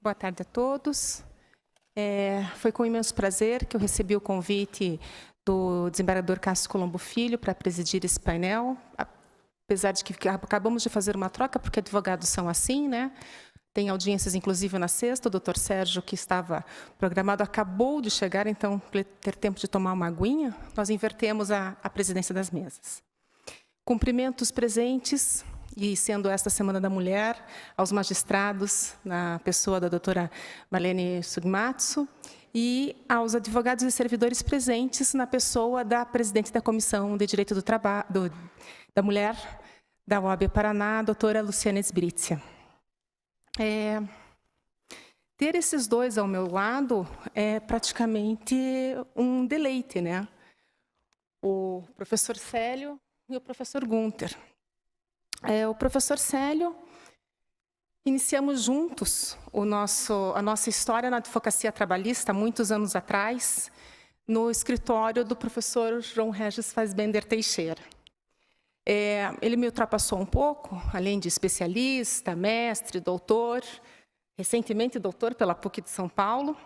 Boa tarde a todos. Foi com imenso prazer que eu recebi o convite do desembargador Cássio Colombo Filho para presidir esse painel, apesar de que acabamos de fazer uma troca, porque advogados são assim, né? Tem audiências, inclusive, na sexta. O doutor Sérgio, que estava programado, acabou de chegar, então, para ter tempo de tomar uma aguinha, nós invertemos a presidência das mesas. Cumprimento os presentes, e sendo esta Semana da Mulher, aos magistrados, na pessoa da doutora Marlene Sugmatsu, e aos advogados e servidores presentes, na pessoa da presidente da Comissão de Direito do Trabalho, da Mulher, da OAB Paraná, a doutora Luciana Sbritzia. Ter esses dois ao meu lado é praticamente um deleite, né? O professor Célio e o professor Gunther. O professor Célio, iniciamos juntos a nossa história na advocacia trabalhista, muitos anos atrás, no escritório do professor João Regis Fassbender Teixeira. Ele me ultrapassou um pouco, além de especialista, mestre, doutor, recentemente doutor pela PUC de São Paulo.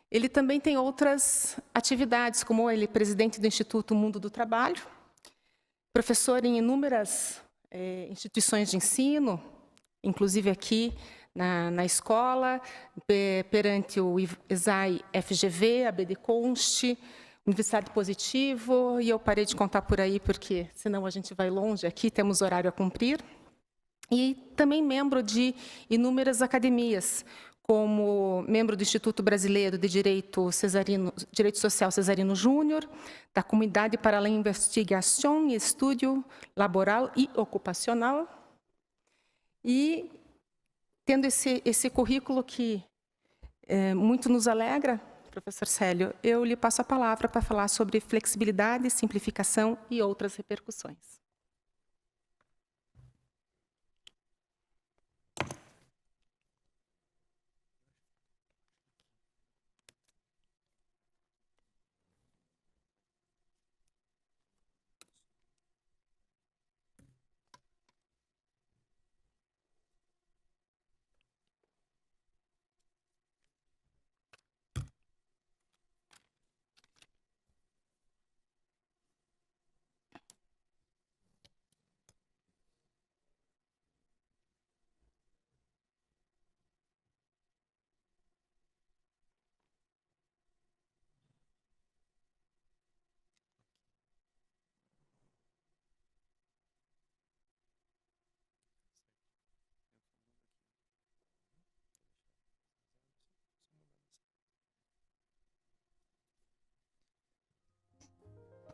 Ele também tem outras atividades, como ele é presidente do Instituto Mundo do Trabalho, professor em inúmeras instituições de ensino, inclusive aqui na escola, perante o ESAI FGV, a BD Const, Universidade Positivo, e eu parei de contar por aí, porque senão a gente vai longe aqui, temos horário a cumprir. E também membro de inúmeras academias, como membro do Instituto Brasileiro de Direito Social Cesarino Júnior, da Comunidade para a Investigação e Estudo Laboral e Ocupacional. E, tendo esse currículo que muito nos alegra, professor Célio, eu lhe passo a palavra para falar sobre flexibilidade, simplificação e outras repercussões.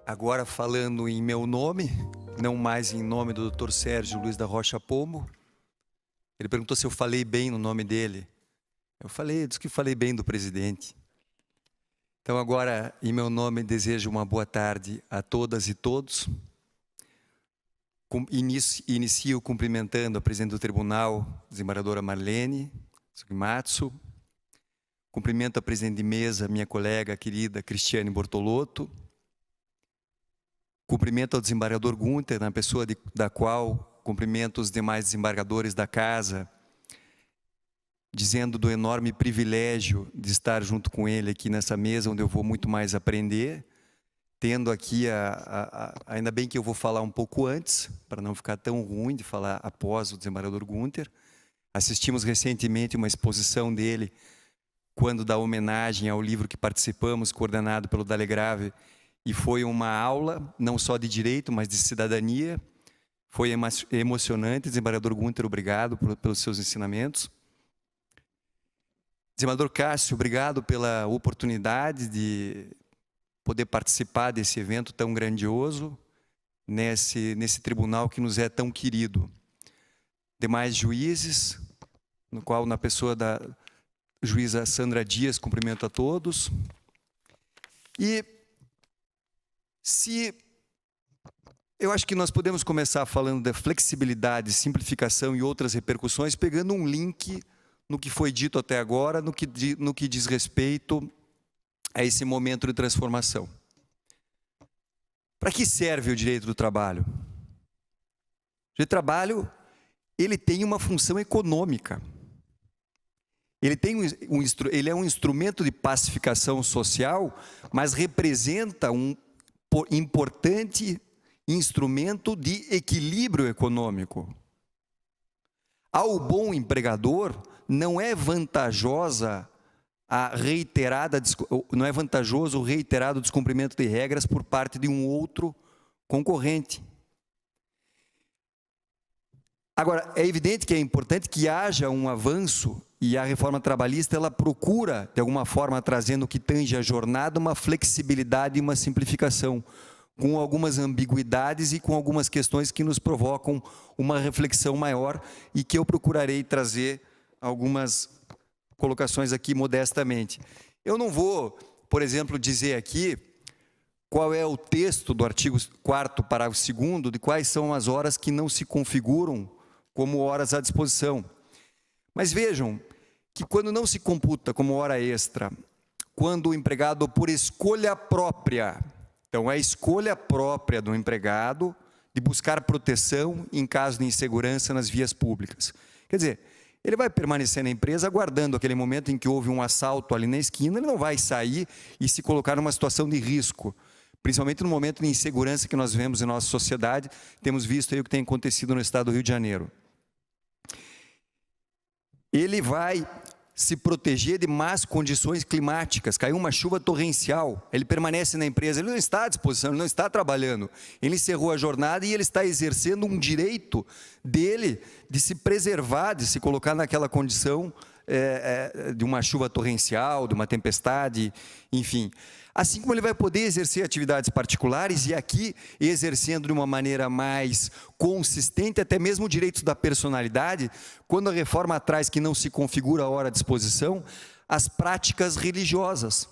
Agora falando em meu nome, não mais em nome do Dr. Sérgio Luiz da Rocha Pombo. Ele perguntou se eu falei bem no nome dele. Eu falei, disse que falei bem do presidente. Então agora, em meu nome, desejo uma boa tarde a todas e todos. Inicio cumprimentando a presidente do tribunal, desembargadora Marlene Sugmatsu. Cumprimento a presidente de mesa, minha colega querida Cristiane Bortolotto. Cumprimento ao desembargador Gunther, na pessoa da qual cumprimento os demais desembargadores da casa, dizendo do enorme privilégio de estar junto com ele aqui nessa mesa, onde eu vou muito mais aprender, tendo aqui, ainda bem que eu vou falar um pouco antes, para não ficar tão ruim de falar após o desembargador Gunther. Assistimos recentemente uma exposição dele, quando da homenagem ao livro que participamos, coordenado pelo Dalegrave, e foi uma aula, não só de direito, mas de cidadania. Foi emocionante. Desembargador Gunther, obrigado pelos seus ensinamentos. Desembargador Cássio, obrigado pela oportunidade de poder participar desse evento tão grandioso, nesse tribunal que nos é tão querido. Demais juízes, no qual, na pessoa da juíza Sandra Dias, cumprimento a todos. E eu acho que nós podemos começar falando da flexibilidade, simplificação e outras repercussões, pegando um link no que foi dito até agora, no que diz respeito a esse momento de transformação. Para que serve o direito do trabalho? O direito do trabalho, ele tem uma função econômica. ele é um instrumento de pacificação social, mas representa um importante instrumento de equilíbrio econômico. Ao bom empregador, não é vantajoso o reiterado descumprimento de regras por parte de um outro concorrente. Agora, é evidente que é importante que haja um avanço, e a reforma trabalhista ela procura, de alguma forma, trazendo o que tange a jornada, uma flexibilidade e uma simplificação, com algumas ambiguidades e com algumas questões que nos provocam uma reflexão maior e que eu procurarei trazer algumas colocações aqui modestamente. Eu não vou, por exemplo, dizer aqui qual é o texto do artigo 4º, parágrafo 2º, de quais são as horas que não se configuram como horas à disposição. Mas vejam que quando não se computa como hora extra, quando o empregado, por escolha própria, então é a escolha própria do empregado de buscar proteção em caso de insegurança nas vias públicas. Quer dizer, ele vai permanecer na empresa aguardando aquele momento em que houve um assalto ali na esquina, ele não vai sair e se colocar numa situação de risco, principalmente no momento de insegurança que nós vemos em nossa sociedade, temos visto aí o que tem acontecido no estado do Rio de Janeiro. Ele vai se proteger de más condições climáticas, caiu uma chuva torrencial, ele permanece na empresa, ele não está à disposição, ele não está trabalhando, ele encerrou a jornada e ele está exercendo um direito dele de se preservar, de se colocar naquela condição de uma chuva torrencial, de uma tempestade, enfim. Assim como ele vai poder exercer atividades particulares e aqui exercendo de uma maneira mais consistente, até mesmo direitos da personalidade, quando a reforma traz que não se configura a hora à disposição, as práticas religiosas.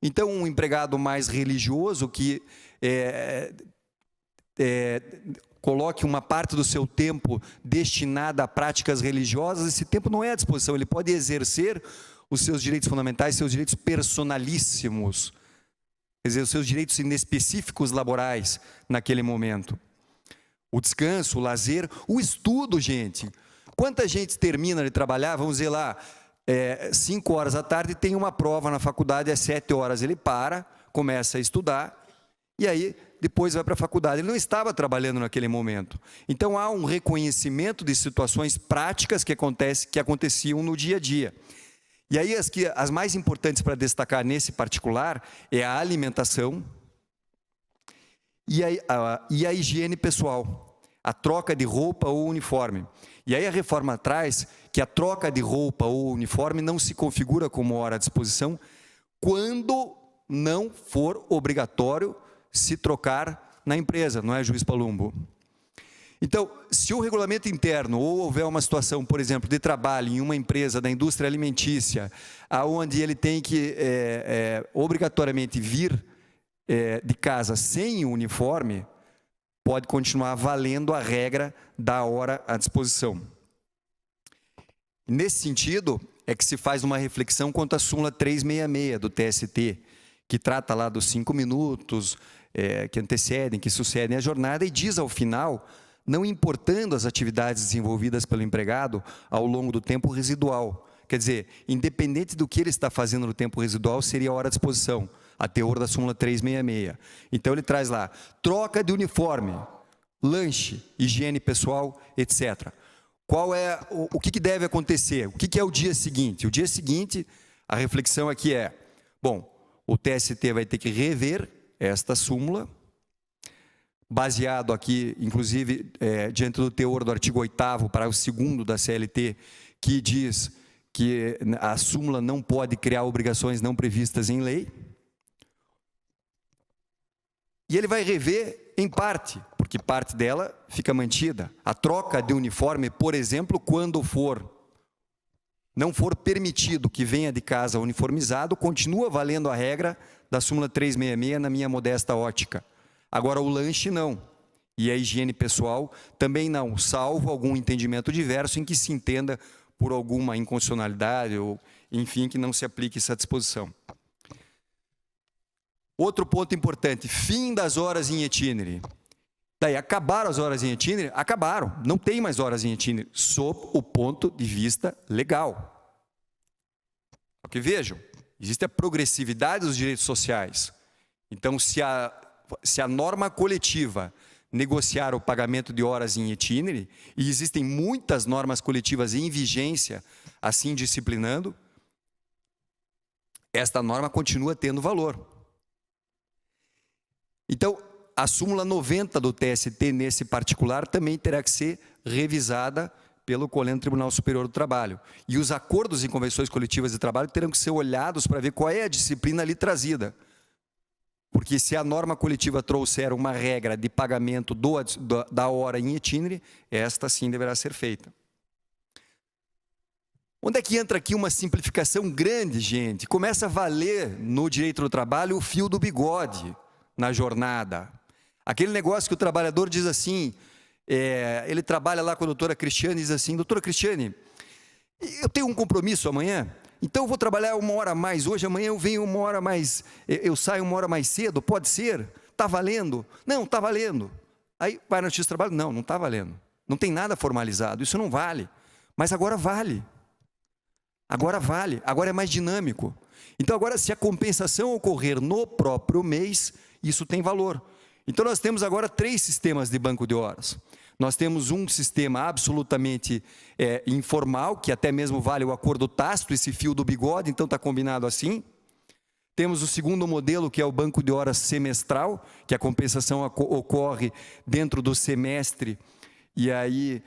Então, um empregado mais religioso que coloque uma parte do seu tempo destinada a práticas religiosas, esse tempo não é à disposição, ele pode exercer os seus direitos fundamentais, seus direitos personalíssimos, quer dizer, os seus direitos inespecíficos laborais naquele momento. O descanso, o lazer, o estudo, gente. Quanta gente termina de trabalhar, vamos dizer lá, 5 horas da tarde, tem uma prova na faculdade, às 7 horas ele para, começa a estudar, e aí depois vai para a faculdade. Ele não estava trabalhando naquele momento. Então há um reconhecimento de situações práticas que aconteciam no dia a dia. E aí as mais importantes para destacar nesse particular é a alimentação e a higiene pessoal, a troca de roupa ou uniforme. E aí a reforma traz que a troca de roupa ou uniforme não se configura como hora à disposição quando não for obrigatório se trocar na empresa, não é, juiz Palumbo? Então, se o regulamento interno ou houver uma situação, por exemplo, de trabalho em uma empresa da indústria alimentícia, onde ele tem que obrigatoriamente vir de casa sem o uniforme, pode continuar valendo a regra da hora à disposição. Nesse sentido, é que se faz uma reflexão quanto à súmula 366 do TST, que trata lá dos 5 minutos que antecedem, que sucedem a jornada, e diz ao final, não importando as atividades desenvolvidas pelo empregado ao longo do tempo residual. Quer dizer, independente do que ele está fazendo no tempo residual, seria a hora à disposição, a teor da súmula 366. Então ele traz lá, troca de uniforme, lanche, higiene pessoal, etc. Qual é o que deve acontecer? O que é o dia seguinte? O dia seguinte, a reflexão aqui é, bom, o TST vai ter que rever esta súmula, baseado aqui, inclusive, diante do teor do artigo 8º, parágrafo 2º da CLT, que diz que a súmula não pode criar obrigações não previstas em lei. E ele vai rever em parte, porque parte dela fica mantida. A troca de uniforme, por exemplo, quando não for permitido que venha de casa uniformizado, continua valendo a regra da súmula 366 na minha modesta ótica. Agora, o lanche não, e a higiene pessoal também não, salvo algum entendimento diverso em que se entenda por alguma inconstitucionalidade ou, enfim, que não se aplique essa disposição. Outro ponto importante, fim das horas em itinere. Daí, acabaram as horas em itinere? Acabaram, não tem mais horas em itinere, sob o ponto de vista legal. Porque vejam, existe a progressividade dos direitos sociais. Então, se a norma coletiva negociar o pagamento de horas em itinere, e existem muitas normas coletivas em vigência, assim disciplinando, esta norma continua tendo valor. Então, a súmula 90 do TST, nesse particular, também terá que ser revisada pelo Colégio Tribunal Superior do Trabalho. E os acordos e convenções coletivas de trabalho terão que ser olhados para ver qual é a disciplina ali trazida. Porque se a norma coletiva trouxer uma regra de pagamento da hora em itinere, esta sim deverá ser feita. Onde é que entra aqui uma simplificação grande, gente? Começa a valer no direito do trabalho o fio do bigode na jornada. Aquele negócio que o trabalhador diz assim, ele trabalha lá com a doutora Cristiane e diz assim, doutora Cristiane, eu tenho um compromisso amanhã, então eu vou trabalhar 1 hora a mais hoje, amanhã eu venho 1 hora mais, eu saio 1 hora mais cedo, pode ser? Está valendo? Não, está valendo. Aí vai na justiça do trabalho, não está valendo. Não tem nada formalizado, isso não vale. Mas agora vale. Agora vale, agora é mais dinâmico. Então agora, se a compensação ocorrer no próprio mês, isso tem valor. Então nós temos agora 3 sistemas de banco de horas. Nós temos um sistema absolutamente informal, que até mesmo vale o acordo tácito, esse fio do bigode, então está combinado assim. Temos o segundo modelo, que é o banco de horas semestral, que a compensação ocorre dentro do semestre, e aí,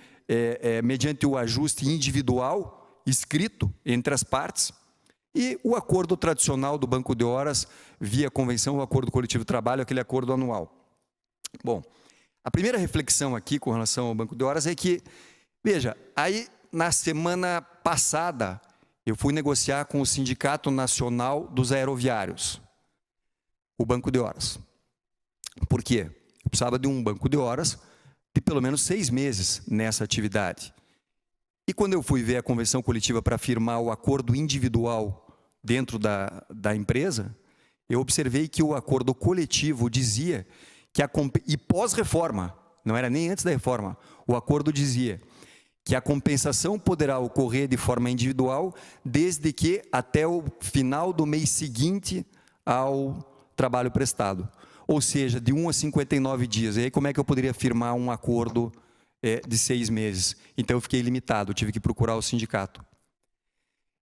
mediante o ajuste individual, escrito entre as partes. E o acordo tradicional do banco de horas, via convenção, o acordo coletivo de trabalho, aquele acordo anual. Bom, a primeira reflexão aqui com relação ao banco de horas é que, veja, aí na semana passada eu fui negociar com o Sindicato Nacional dos Aeroviários, o banco de horas. Por quê? Eu precisava de um banco de horas de pelo menos 6 meses nessa atividade. E quando eu fui ver a convenção coletiva para firmar o acordo individual dentro da empresa, eu observei que o acordo coletivo dizia que e pós-reforma, não era nem antes da reforma, o acordo dizia que a compensação poderá ocorrer de forma individual desde que até o final do mês seguinte ao trabalho prestado. Ou seja, de 1 a 59 dias. E aí como é que eu poderia firmar um acordo de 6 meses? Então eu fiquei limitado, tive que procurar o sindicato.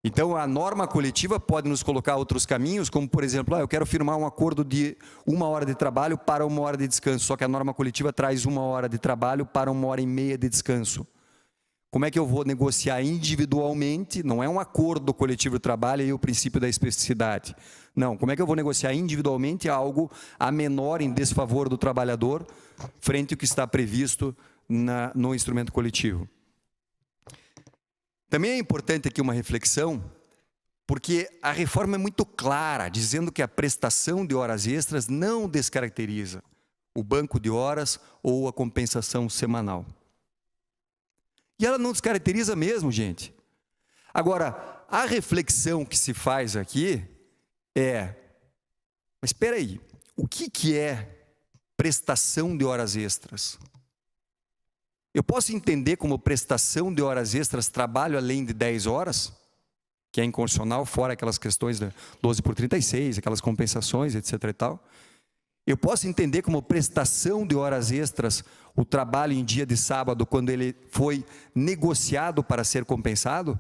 Então, a norma coletiva pode nos colocar outros caminhos, como, por exemplo, eu quero firmar um acordo de 1 hora de trabalho para 1 hora de descanso, só que a norma coletiva traz 1 hora de trabalho para 1 hora e meia de descanso. Como é que eu vou negociar individualmente? Não é um acordo coletivo de trabalho e o princípio da especificidade. Não, como é que eu vou negociar individualmente algo a menor em desfavor do trabalhador, frente ao que está previsto no instrumento coletivo? Também é importante aqui uma reflexão, porque a reforma é muito clara, dizendo que a prestação de horas extras não descaracteriza o banco de horas ou a compensação semanal. E ela não descaracteriza mesmo, gente. Agora, a reflexão que se faz aqui mas espera aí, o que é prestação de horas extras? Eu posso entender como prestação de horas extras trabalho além de 10 horas, que é inconstitucional, fora aquelas questões da 12/36, aquelas compensações, etc. e tal. Eu posso entender como prestação de horas extras o trabalho em dia de sábado, quando ele foi negociado para ser compensado?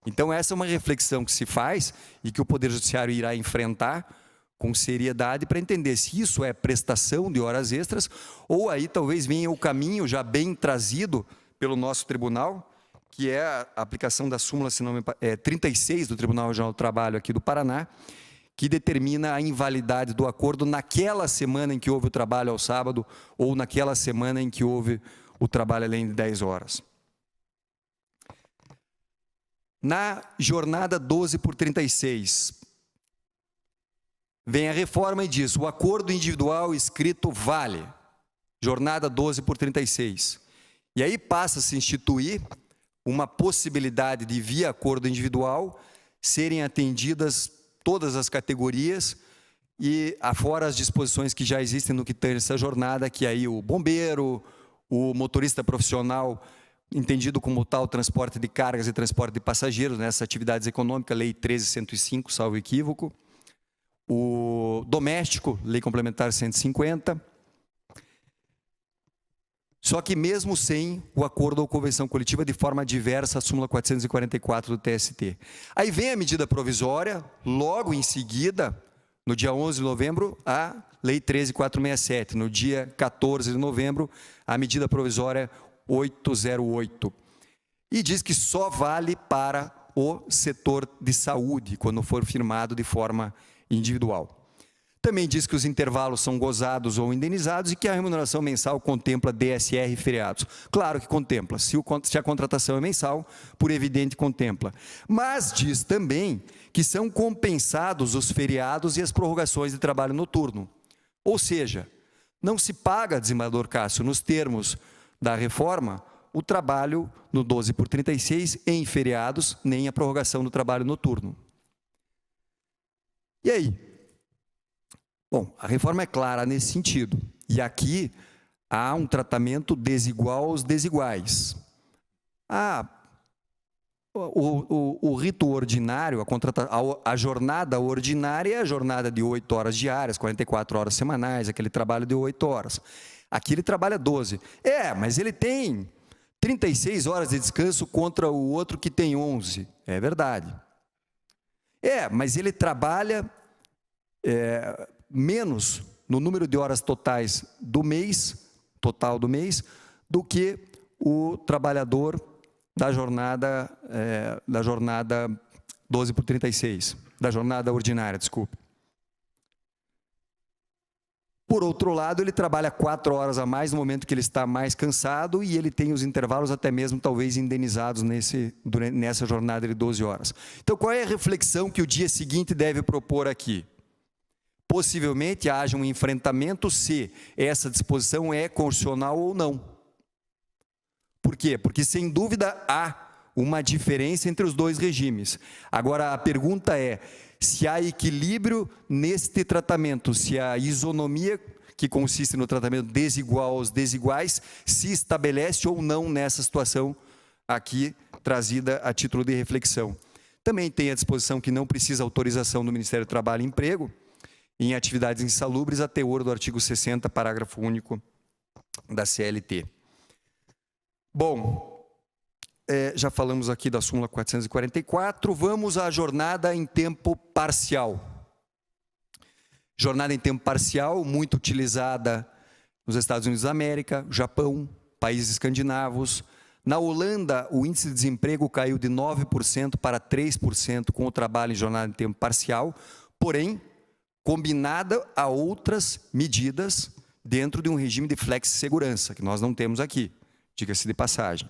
Então essa é uma reflexão que se faz e que o Poder Judiciário irá enfrentar com seriedade para entender se isso é prestação de horas extras ou aí talvez venha o caminho já bem trazido pelo nosso tribunal, que é a aplicação da súmula 36 do Tribunal Regional do Trabalho aqui do Paraná, que determina a invalidade do acordo naquela semana em que houve o trabalho ao sábado ou naquela semana em que houve o trabalho além de 10 horas. Na jornada 12/36, vem a reforma e diz, o acordo individual escrito vale. Jornada 12/36. E aí passa a se instituir uma possibilidade de, via acordo individual, serem atendidas todas as categorias e afora as disposições que já existem no que tange essa jornada, que aí o bombeiro, o motorista profissional entendido como tal transporte de cargas e transporte de passageiros, nessas atividades econômicas, Lei 13.105, salvo equívoco. O doméstico, Lei Complementar 150. Só que mesmo sem o acordo ou convenção coletiva de forma diversa à súmula 444 do TST. Aí vem a medida provisória, logo em seguida, no dia 11 de novembro, a Lei 13.467. No dia 14 de novembro, a medida provisória 808. E diz que só vale para o setor de saúde, quando for firmado de forma individual. Também diz que os intervalos são gozados ou indenizados e que a remuneração mensal contempla DSR e feriados. Claro que contempla. Se a contratação é mensal, por evidente contempla. Mas diz também que são compensados os feriados e as prorrogações de trabalho noturno. Ou seja, não se paga, desembargador Cássio, nos termos da reforma, o trabalho no 12/36 em feriados, nem a prorrogação do trabalho noturno. E aí? Bom, a reforma é clara nesse sentido. E aqui há um tratamento desigual aos desiguais. O rito ordinário, a jornada ordinária é a jornada de 8 horas diárias, 44 horas semanais, aquele trabalho de 8 horas. Aqui ele trabalha 12. Mas ele tem 36 horas de descanso contra o outro que tem 11. É verdade. Mas ele trabalha menos no número de horas totais do mês, do que o trabalhador da jornada 12/36, da jornada ordinária, desculpe. Por outro lado, ele trabalha 4 horas a mais no momento que ele está mais cansado e ele tem os intervalos até mesmo talvez indenizados nessa jornada de 12 horas. Então, qual é a reflexão que o dia seguinte deve propor aqui? Possivelmente haja um enfrentamento se essa disposição é constitucional ou não. Por quê? Porque, sem dúvida, há uma diferença entre os dois regimes. Agora, a pergunta é se há equilíbrio neste tratamento, se a isonomia, que consiste no tratamento desigual aos desiguais, se estabelece ou não nessa situação aqui trazida a título de reflexão. Também tem a disposição que não precisa autorização do Ministério do Trabalho e Emprego, em atividades insalubres, a teor do artigo 60, parágrafo único da CLT. Bom, já falamos aqui da súmula 444, vamos à jornada em tempo parcial. Jornada em tempo parcial, muito utilizada nos Estados Unidos da América, Japão, países escandinavos. Na Holanda, o índice de desemprego caiu de 9% para 3% com o trabalho em jornada em tempo parcial, porém, combinada a outras medidas dentro de um regime de flexi-segurança, que nós não temos aqui, diga-se de passagem.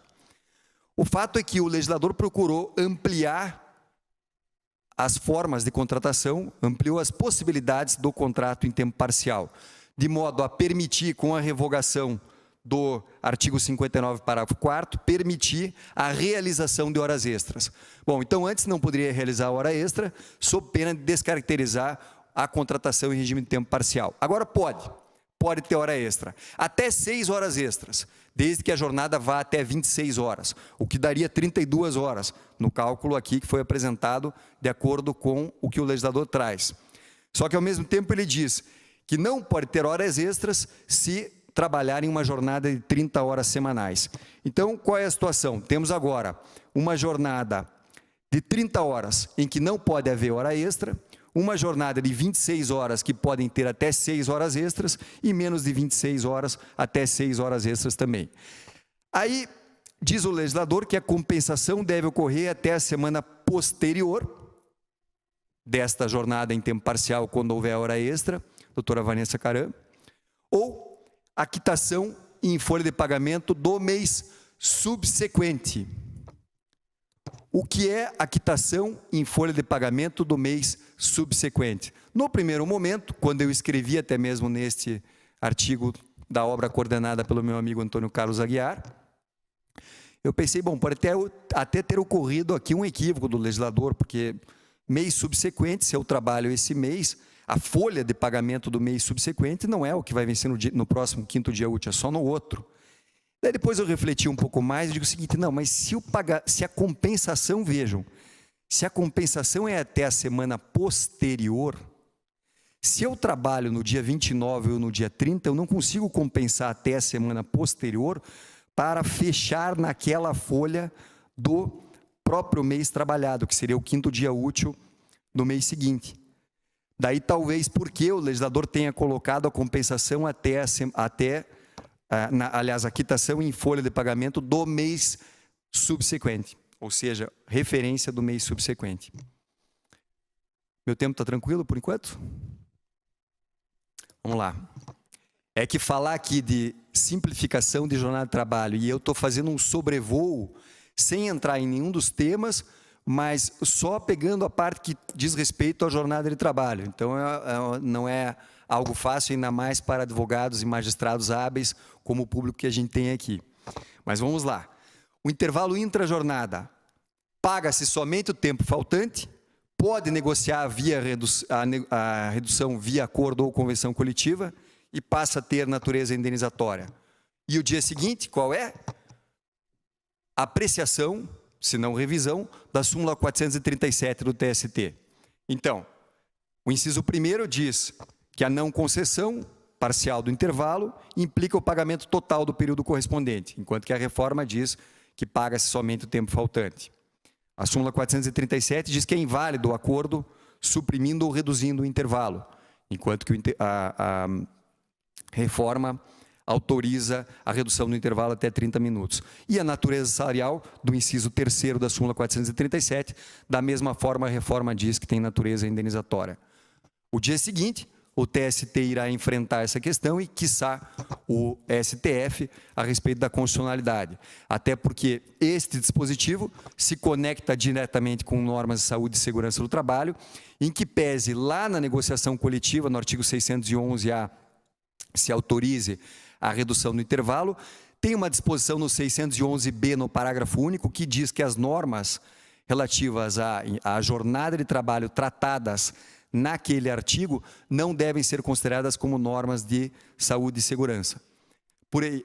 O fato é que o legislador procurou ampliar as formas de contratação, ampliou as possibilidades do contrato em tempo parcial, de modo a permitir, com a revogação do artigo 59, parágrafo 4º, permitir a realização de horas extras. Bom, então antes não poderia realizar hora extra, sob pena de descaracterizar a contratação em regime de tempo parcial. Agora pode ter hora extra, até 6 horas extras, desde que a jornada vá até 26 horas, o que daria 32 horas, no cálculo aqui que foi apresentado de acordo com o que o legislador traz. Só que ao mesmo tempo ele diz que não pode ter horas extras se trabalhar em uma jornada de 30 horas semanais. Então, qual é a situação? Temos agora uma jornada de 30 horas em que não pode haver hora extra, uma jornada de 26 horas que podem ter até 6 horas extras e menos de 26 horas até 6 horas extras também. Aí, diz o legislador que a compensação deve ocorrer até a semana posterior desta jornada em tempo parcial, quando houver hora extra, doutora Vanessa Caram, ou a quitação em folha de pagamento do mês subsequente. O que é a quitação em folha de pagamento do mês subsequente? No primeiro momento, quando eu escrevi até mesmo neste artigo da obra coordenada pelo meu amigo Antônio Carlos Aguiar, eu pensei, bom, pode até ter ocorrido aqui um equívoco do legislador, porque mês subsequente, se eu trabalho esse mês, a folha de pagamento do mês subsequente não é o que vai vencer no próximo 5º dia útil, é só no outro. Daí depois eu refleti um pouco mais e digo o seguinte, não, mas se a compensação, vejam, se a compensação é até a semana posterior, se eu trabalho no dia 29 ou no dia 30, eu não consigo compensar até a semana posterior para fechar naquela folha do próprio mês trabalhado, que seria o 5º dia útil do mês seguinte. Daí talvez porque o legislador tenha colocado a compensação aliás, a quitação em folha de pagamento do mês subsequente, ou seja, referência do mês subsequente. Meu tempo está tranquilo por enquanto? Vamos lá. É que falar aqui de simplificação de jornada de trabalho e eu estou fazendo um sobrevoo sem entrar em nenhum dos temas, mas só pegando a parte que diz respeito à jornada de trabalho. Então, não é algo fácil, ainda mais para advogados e magistrados hábeis, como o público que a gente tem aqui. Mas vamos lá. O intervalo intra-jornada paga-se somente o tempo faltante, pode negociar a redução via acordo ou convenção coletiva e passa a ter natureza indenizatória. E o dia seguinte, qual é? Apreciação, se não revisão, da súmula 437 do TST. Então, o inciso 1º diz que a não concessão parcial do intervalo implica o pagamento total do período correspondente, enquanto que a reforma diz que paga-se somente o tempo faltante. A súmula 437 diz que é inválido o acordo suprimindo ou reduzindo o intervalo, enquanto que a reforma autoriza a redução do intervalo até 30 minutos. E a natureza salarial do inciso 3º da súmula 437, da mesma forma a reforma diz que tem natureza indenizatória. O dia seguinte, o TST irá enfrentar essa questão e, quiçá, o STF a respeito da constitucionalidade. Até porque este dispositivo se conecta diretamente com normas de saúde e segurança do trabalho, em que pese lá na negociação coletiva, no artigo 611-A, se autorize a redução do intervalo, tem uma disposição no 611-B, no parágrafo único, que diz que as normas relativas à jornada de trabalho tratadas naquele artigo não devem ser consideradas como normas de saúde e segurança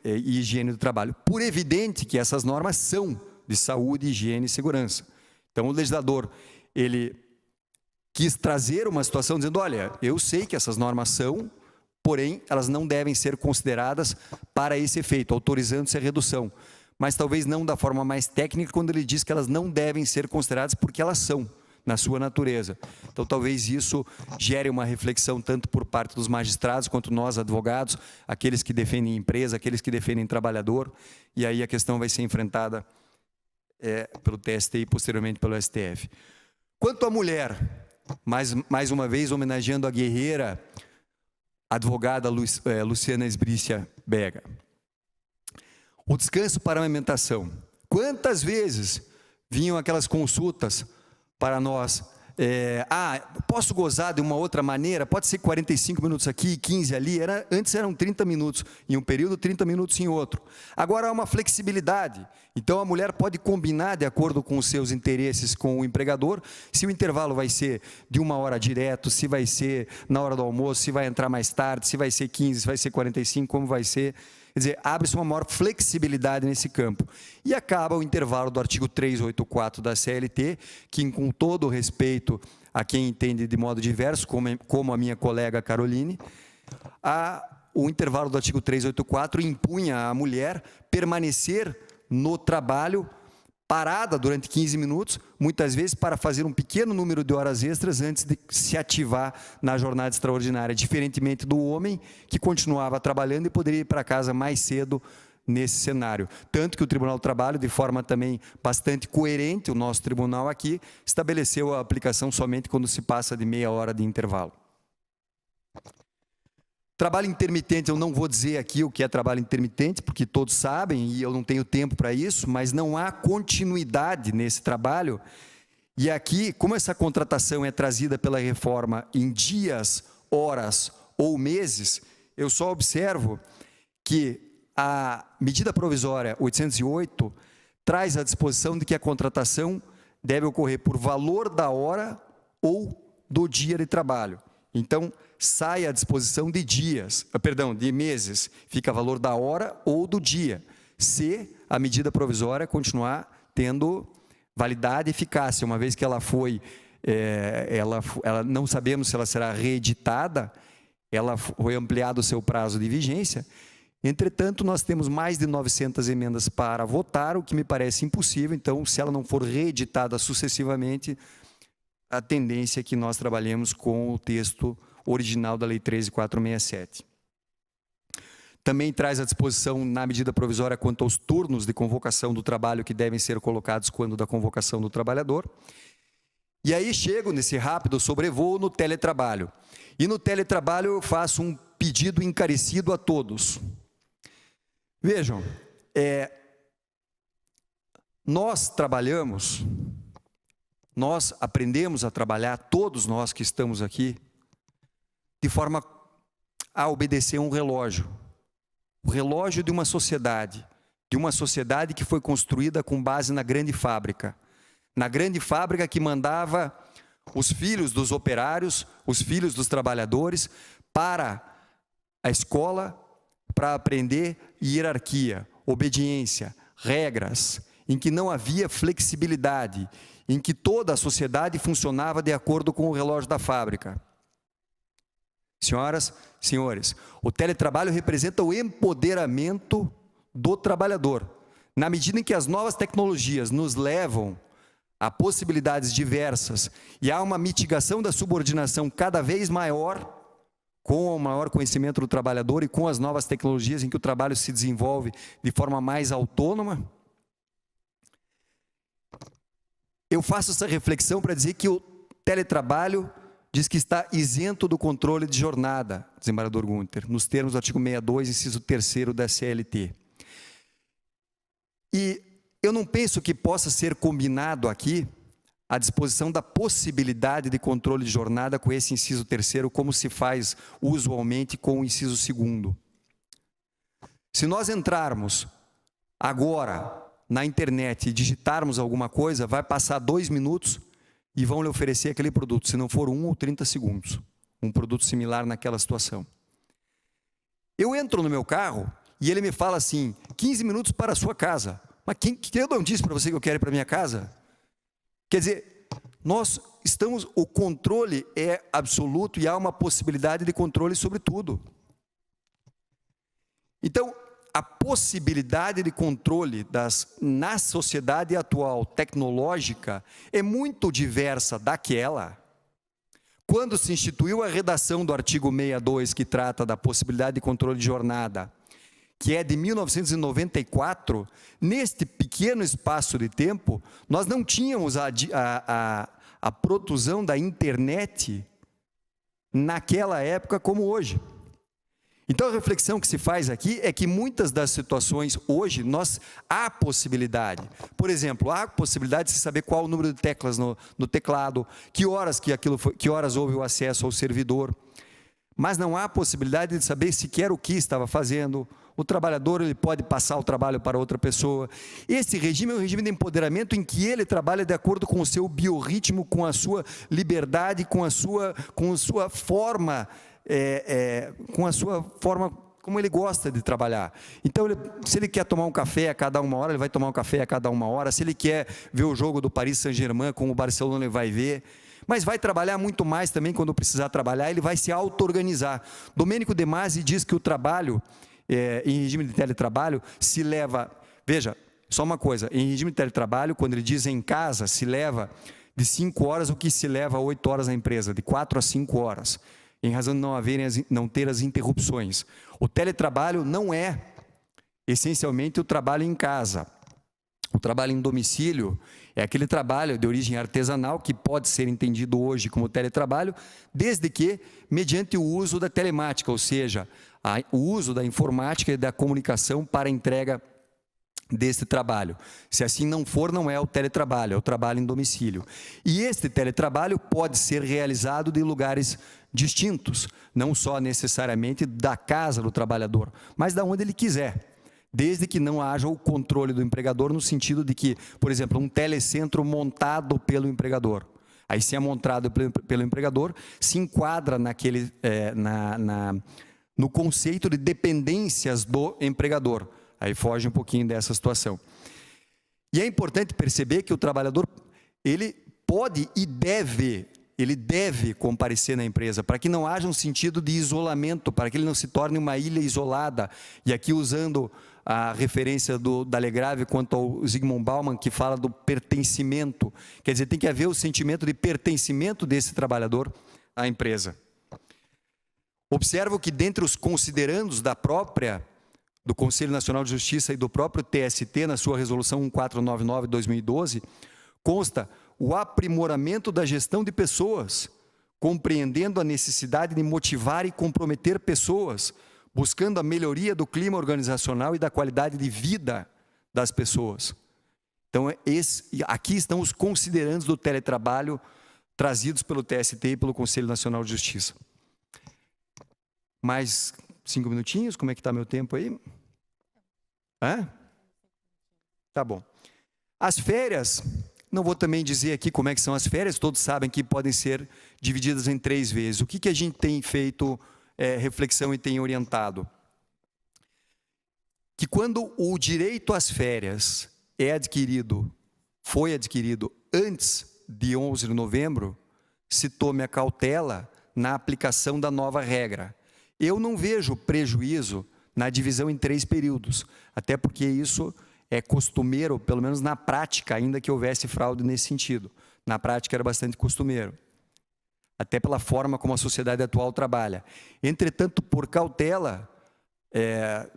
e higiene do trabalho. Por evidente que essas normas são de saúde, higiene e segurança. Então, o legislador, ele quis trazer uma situação dizendo, olha, eu sei que essas normas são, porém, elas não devem ser consideradas para esse efeito, autorizando-se a redução. Mas talvez não da forma mais técnica, quando ele diz que elas não devem ser consideradas porque elas são, na sua natureza. Então, talvez isso gere uma reflexão tanto por parte dos magistrados, quanto nós, advogados, aqueles que defendem empresa, aqueles que defendem trabalhador, e aí a questão vai ser enfrentada pelo TST e posteriormente pelo STF. Quanto à mulher, mais uma vez homenageando a guerreira, advogada Luciana Esbrícia Bega. O descanso para a amamentação. Quantas vezes vinham aquelas consultas para nós, posso gozar de uma outra maneira, pode ser 45 minutos aqui, 15 ali, antes eram 30 minutos em um período, 30 minutos em outro. Agora há uma flexibilidade, então a mulher pode combinar de acordo com os seus interesses com o empregador, se o intervalo vai ser de 1 hora direto, se vai ser na hora do almoço, se vai entrar mais tarde, se vai ser 15, se vai ser 45, como vai ser. Quer dizer, abre-se uma maior flexibilidade nesse campo. E acaba o intervalo do artigo 384 da CLT, que, com todo o respeito a quem entende de modo diverso, como a minha colega Caroline, o intervalo do artigo 384 impunha à mulher permanecer no trabalho parada durante 15 minutos, muitas vezes para fazer um pequeno número de horas extras antes de se ativar na jornada extraordinária, diferentemente do homem que continuava trabalhando e poderia ir para casa mais cedo nesse cenário. Tanto que o Tribunal do Trabalho, de forma também bastante coerente, o nosso tribunal aqui, estabeleceu a aplicação somente quando se passa de meia hora de intervalo. Trabalho intermitente, eu não vou dizer aqui o que é trabalho intermitente, porque todos sabem e eu não tenho tempo para isso, mas não há continuidade nesse trabalho. E aqui, como essa contratação é trazida pela reforma em dias, horas ou meses, eu só observo que a medida provisória 808 traz a disposição de que a contratação deve ocorrer por valor da hora ou do dia de trabalho. Então, sai a disposição de dias, de meses, fica valor da hora ou do dia. se a medida provisória continuar tendo validade e eficácia, uma vez que ela foi, ela não sabemos se ela será reeditada, ela foi ampliado o seu prazo de vigência. Entretanto, nós temos mais de 900 emendas para votar, o que me parece impossível. Então, se ela não for reeditada sucessivamente, a tendência é que nós trabalhemos com o texto original da Lei 13.467. Também traz a disposição na medida provisória quanto aos turnos de convocação do trabalho que devem ser colocados quando da convocação do trabalhador. E aí chego nesse rápido sobrevoo no teletrabalho. E no teletrabalho eu faço um pedido encarecido a todos. Vejam, nós trabalhamos, nós aprendemos a trabalhar, todos nós que estamos aqui, de forma a obedecer um relógio. O relógio de uma sociedade que foi construída com base na grande fábrica. Na grande fábrica que mandava os filhos dos operários, os filhos dos trabalhadores, para a escola, para aprender hierarquia, obediência, regras, em que não havia flexibilidade, em que toda a sociedade funcionava de acordo com o relógio da fábrica. Senhoras, senhores, o teletrabalho representa o empoderamento do trabalhador. Na medida em que as novas tecnologias nos levam a possibilidades diversas e há uma mitigação da subordinação cada vez maior, com o maior conhecimento do trabalhador e com as novas tecnologias em que o trabalho se desenvolve de forma mais autônoma, eu faço essa reflexão para dizer que o teletrabalho diz que está isento do controle de jornada, desembargador Gunther, nos termos do artigo 62, inciso 3º da CLT. E eu não penso que possa ser combinado aqui a disposição da possibilidade de controle de jornada com esse inciso 3º, como se faz usualmente com o inciso 2º. Se nós entrarmos agora na internet e digitarmos alguma coisa, vai passar 2 minutos e vão lhe oferecer aquele produto, se não for 1 ou 30 segundos, um produto similar naquela situação. Eu entro no meu carro e ele me fala assim, 15 minutos para a sua casa. Mas quem eu não disse para você que eu quero ir para a minha casa? Quer dizer, o controle é absoluto e há uma possibilidade de controle sobre tudo. Então, a possibilidade de controle na sociedade atual tecnológica é muito diversa daquela. Quando se instituiu a redação do artigo 62, que trata da possibilidade de controle de jornada, que é de 1994, neste pequeno espaço de tempo, nós não tínhamos a protusão da internet naquela época como hoje. Então, a reflexão que se faz aqui é que muitas das situações hoje, há possibilidade. Por exemplo, há possibilidade de se saber qual o número de teclas no teclado, que horas houve o acesso ao servidor, mas não há possibilidade de saber sequer o que estava fazendo. O trabalhador ele pode passar o trabalho para outra pessoa. Esse regime é um regime de empoderamento em que ele trabalha de acordo com o seu biorritmo, com a sua liberdade, com a sua forma, como ele gosta de trabalhar. Então, se ele quer tomar um café a cada 1 hora, ele vai tomar um café a cada 1 hora. Se ele quer ver o jogo do Paris Saint-Germain com o Barcelona, ele vai ver. Mas vai trabalhar muito mais também quando precisar trabalhar, ele vai se auto-organizar. Domênico De Masi diz que o trabalho, em regime de teletrabalho, se leva... Veja, só uma coisa, em regime de teletrabalho, quando ele diz em casa, se leva de 5 horas o que se leva a 8 horas na empresa, de 4 a 5 horas, em razão de não ter as interrupções. O teletrabalho não é, essencialmente, o trabalho em casa. O trabalho em domicílio é aquele trabalho de origem artesanal que pode ser entendido hoje como teletrabalho, desde que mediante o uso da telemática, ou seja, o uso da informática e da comunicação para a entrega deste trabalho. Se assim não for, não é o teletrabalho, é o trabalho em domicílio. E este teletrabalho pode ser realizado de lugares distintos, não só necessariamente da casa do trabalhador, mas da onde ele quiser. Desde que não haja o controle do empregador, no sentido de que, por exemplo, um telecentro montado pelo empregador. Aí, se é montado pelo empregador, se enquadra no conceito de dependências do empregador. aí foge um pouquinho dessa situação. E é importante perceber que o trabalhador, ele pode e deve comparecer na empresa, para que não haja um sentido de isolamento, para que ele não se torne uma ilha isolada. E aqui usando a referência da Legrave quanto ao Zygmunt Bauman, que fala do pertencimento. Quer dizer, tem que haver o sentimento de pertencimento desse trabalhador à empresa. Observo que dentre os considerandos do Conselho Nacional de Justiça e do próprio TST, na sua resolução 1499 de 2012, consta o aprimoramento da gestão de pessoas, compreendendo a necessidade de motivar e comprometer pessoas, buscando a melhoria do clima organizacional e da qualidade de vida das pessoas. Então, aqui estão os considerandos do teletrabalho trazidos pelo TST e pelo Conselho Nacional de Justiça. Mais 5 minutinhos, como é que está meu tempo aí? Hã? Tá bom. As férias, não vou também dizer aqui como é que são as férias, todos sabem que podem ser divididas em 3 vezes. O que a gente tem feito reflexão e tem orientado? Que quando o direito às férias foi adquirido antes de 11 de novembro, se tome a cautela na aplicação da nova regra. Eu não vejo prejuízo na divisão em 3 períodos, até porque isso é costumeiro, pelo menos na prática, ainda que houvesse fraude nesse sentido. Na prática era bastante costumeiro, até pela forma como a sociedade atual trabalha. Entretanto, por cautela,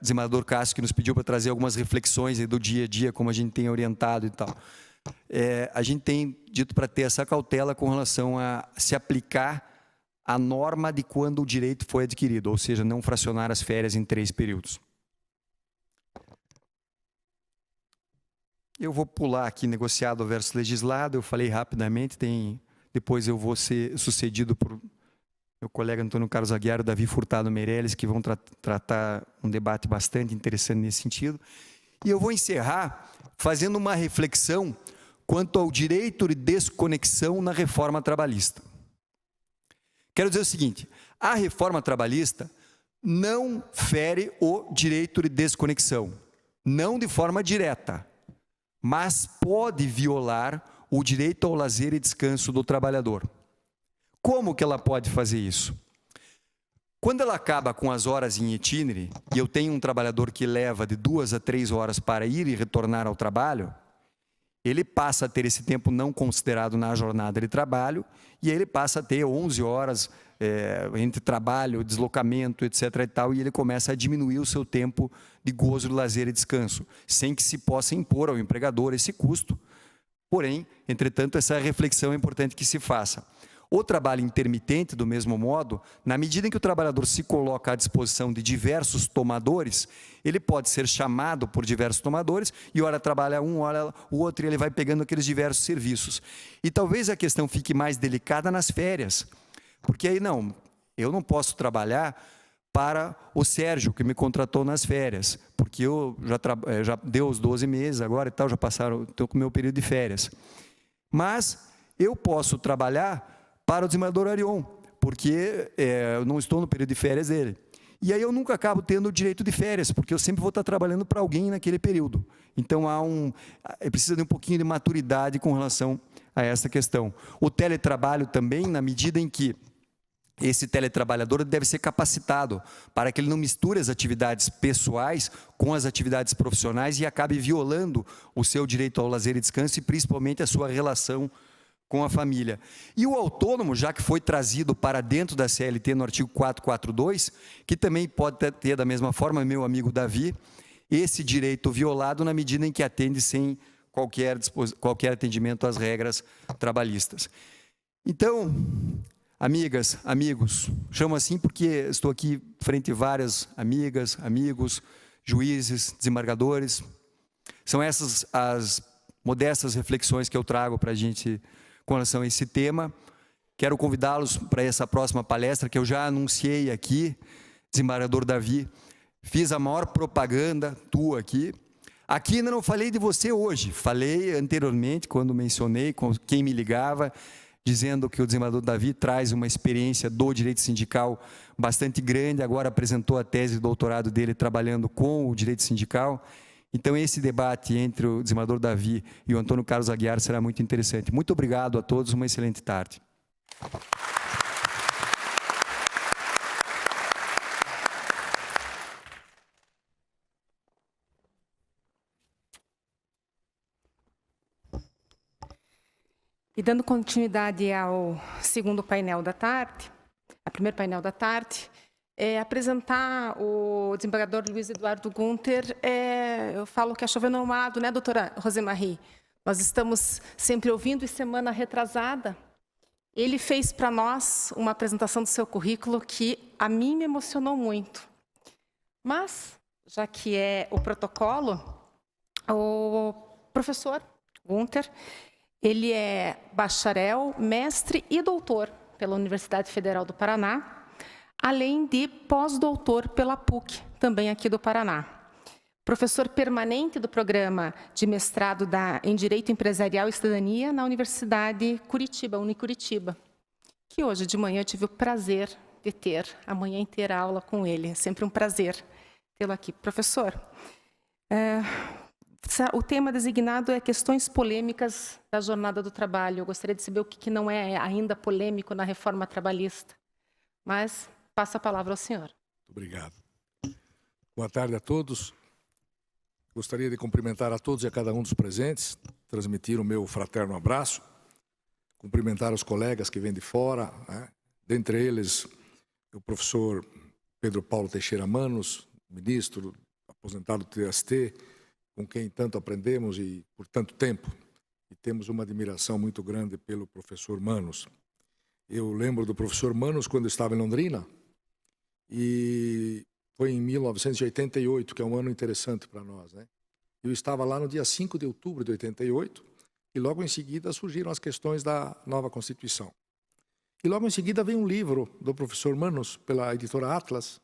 desembargador Cássio, que nos pediu para trazer algumas reflexões aí do dia a dia, como a gente tem orientado e tal, a gente tem dito para ter essa cautela com relação a se aplicar a norma de quando o direito foi adquirido, ou seja, não fracionar as férias em 3 períodos. Eu vou pular aqui negociado versus legislado, eu falei rapidamente, depois eu vou ser sucedido por meu colega Antônio Carlos Aguiar e Davi Furtado Meirelles, que vão tratar um debate bastante interessante nesse sentido. E eu vou encerrar fazendo uma reflexão quanto ao direito de desconexão na reforma trabalhista. Quero dizer o seguinte, a reforma trabalhista não fere o direito de desconexão, não de forma direta, mas pode violar o direito ao lazer e descanso do trabalhador. Como que ela pode fazer isso? Quando ela acaba com as horas em itinerary, e eu tenho um trabalhador que leva de 2 a 3 horas para ir e retornar ao trabalho, ele passa a ter esse tempo não considerado na jornada de trabalho, e aí ele passa a ter 11 horas entre trabalho, deslocamento, etc. e tal, e ele começa a diminuir o seu tempo de gozo, lazer e descanso, sem que se possa impor ao empregador esse custo. Porém, entretanto, essa reflexão é importante que se faça. O trabalho intermitente, do mesmo modo, na medida em que o trabalhador se coloca à disposição de diversos tomadores, ele pode ser chamado por diversos tomadores, e ora trabalha um, ora o outro, e ele vai pegando aqueles diversos serviços. E talvez a questão fique mais delicada nas férias, porque aí não, eu não posso trabalhar para o Sérgio, que me contratou nas férias, porque eu já deu os 12 meses agora e tal, já passaram, estou com o meu período de férias. Mas eu posso trabalhar para o desembargador Arion, porque eu não estou no período de férias dele. E aí eu nunca acabo tendo o direito de férias, porque eu sempre vou estar trabalhando para alguém naquele período. Então, precisa de um pouquinho de maturidade com relação a essa questão. O teletrabalho também, na medida em que esse teletrabalhador deve ser capacitado para que ele não misture as atividades pessoais com as atividades profissionais e acabe violando o seu direito ao lazer e descanso e principalmente a sua relação com a família. E o autônomo, já que foi trazido para dentro da CLT no artigo 442, que também pode ter da mesma forma, meu amigo Davi, esse direito violado na medida em que atende sem qualquer atendimento às regras trabalhistas. Então, amigas, amigos, chamo assim porque estou aqui frente a várias amigas, amigos, juízes, desembargadores. São essas as modestas reflexões que eu trago para a gente com relação a esse tema. Quero convidá-los para essa próxima palestra, que eu já anunciei aqui, desembargador Davi, fiz a maior propaganda tua aqui. Aqui ainda não falei de você hoje, falei anteriormente, quando mencionei com quem me ligava, dizendo que o desembargador Davi traz uma experiência do direito sindical bastante grande, agora apresentou a tese de doutorado dele trabalhando com o direito sindical. Então, esse debate entre o desembargador Davi e o Antônio Carlos Aguiar será muito interessante. Muito obrigado a todos, uma excelente tarde. E dando continuidade ao segundo painel da tarde, ao primeiro painel da tarde, apresentar o desembargador Luiz Eduardo Gunter. Eu falo que é chovendo no molhado, né, doutora Rosemarie? Nós estamos sempre ouvindo, e semana retrasada, ele fez para nós uma apresentação do seu currículo que a mim me emocionou muito. Mas, já que é o protocolo, o professor Gunter, ele é bacharel, mestre e doutor pela Universidade Federal do Paraná, além de pós-doutor pela PUC, também aqui do Paraná. Professor permanente do programa de mestrado em Direito Empresarial e Cidadania na Universidade Curitiba, Unicuritiba, que hoje de manhã eu tive o prazer de ter a manhã inteira aula com ele. É sempre um prazer tê-lo aqui. Professor, o tema designado é questões polêmicas da jornada do trabalho. Eu gostaria de saber o que não é ainda polêmico na reforma trabalhista. Mas passo a palavra ao senhor. Obrigado. Boa tarde a todos. Gostaria de cumprimentar a todos e a cada um dos presentes, transmitir o meu fraterno abraço, cumprimentar os colegas que vêm de fora, né? Dentre eles o professor Pedro Paulo Teixeira Manos, ministro aposentado do TST, com quem tanto aprendemos e por tanto tempo, e temos uma admiração muito grande pelo professor Manos. Eu lembro do professor Manos quando eu estava em Londrina, e foi em 1988, que é um ano interessante para nós, né? Eu estava lá no dia 5 de outubro de 88, e logo em seguida surgiram as questões da nova Constituição. E logo em seguida veio um livro do professor Manos, pela editora Atlas,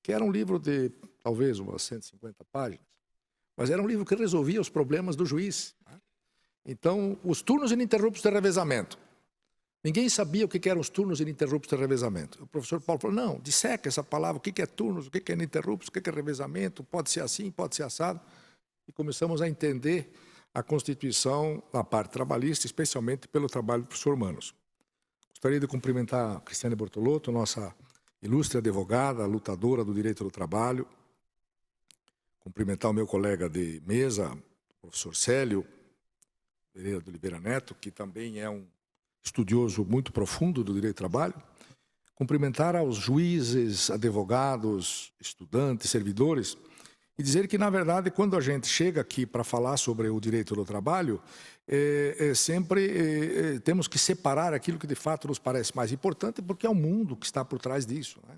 que era um livro de, talvez, umas 150 páginas, mas era um livro que resolvia os problemas do juiz. Então, os turnos ininterruptos de revezamento. Ninguém sabia o que eram os turnos ininterruptos de revezamento. O professor Paulo falou, não, disseca essa palavra, o que é turnos, o que é ininterruptos, o que é revezamento, pode ser assim, pode ser assado. E começamos a entender a Constituição na parte trabalhista, especialmente pelo trabalho do professor Manos. Gostaria de cumprimentar a Cristiane Bortolotto, nossa ilustre advogada, lutadora do direito do trabalho. Cumprimentar o meu colega de mesa, o professor Célio Pereira de Oliveira Neto, que também é um estudioso muito profundo do direito do trabalho. Cumprimentar aos juízes, advogados, estudantes, servidores, e dizer que, na verdade, quando a gente chega aqui para falar sobre o direito do trabalho, sempre temos que separar aquilo que de fato nos parece mais importante, porque é o mundo que está por trás disso, né?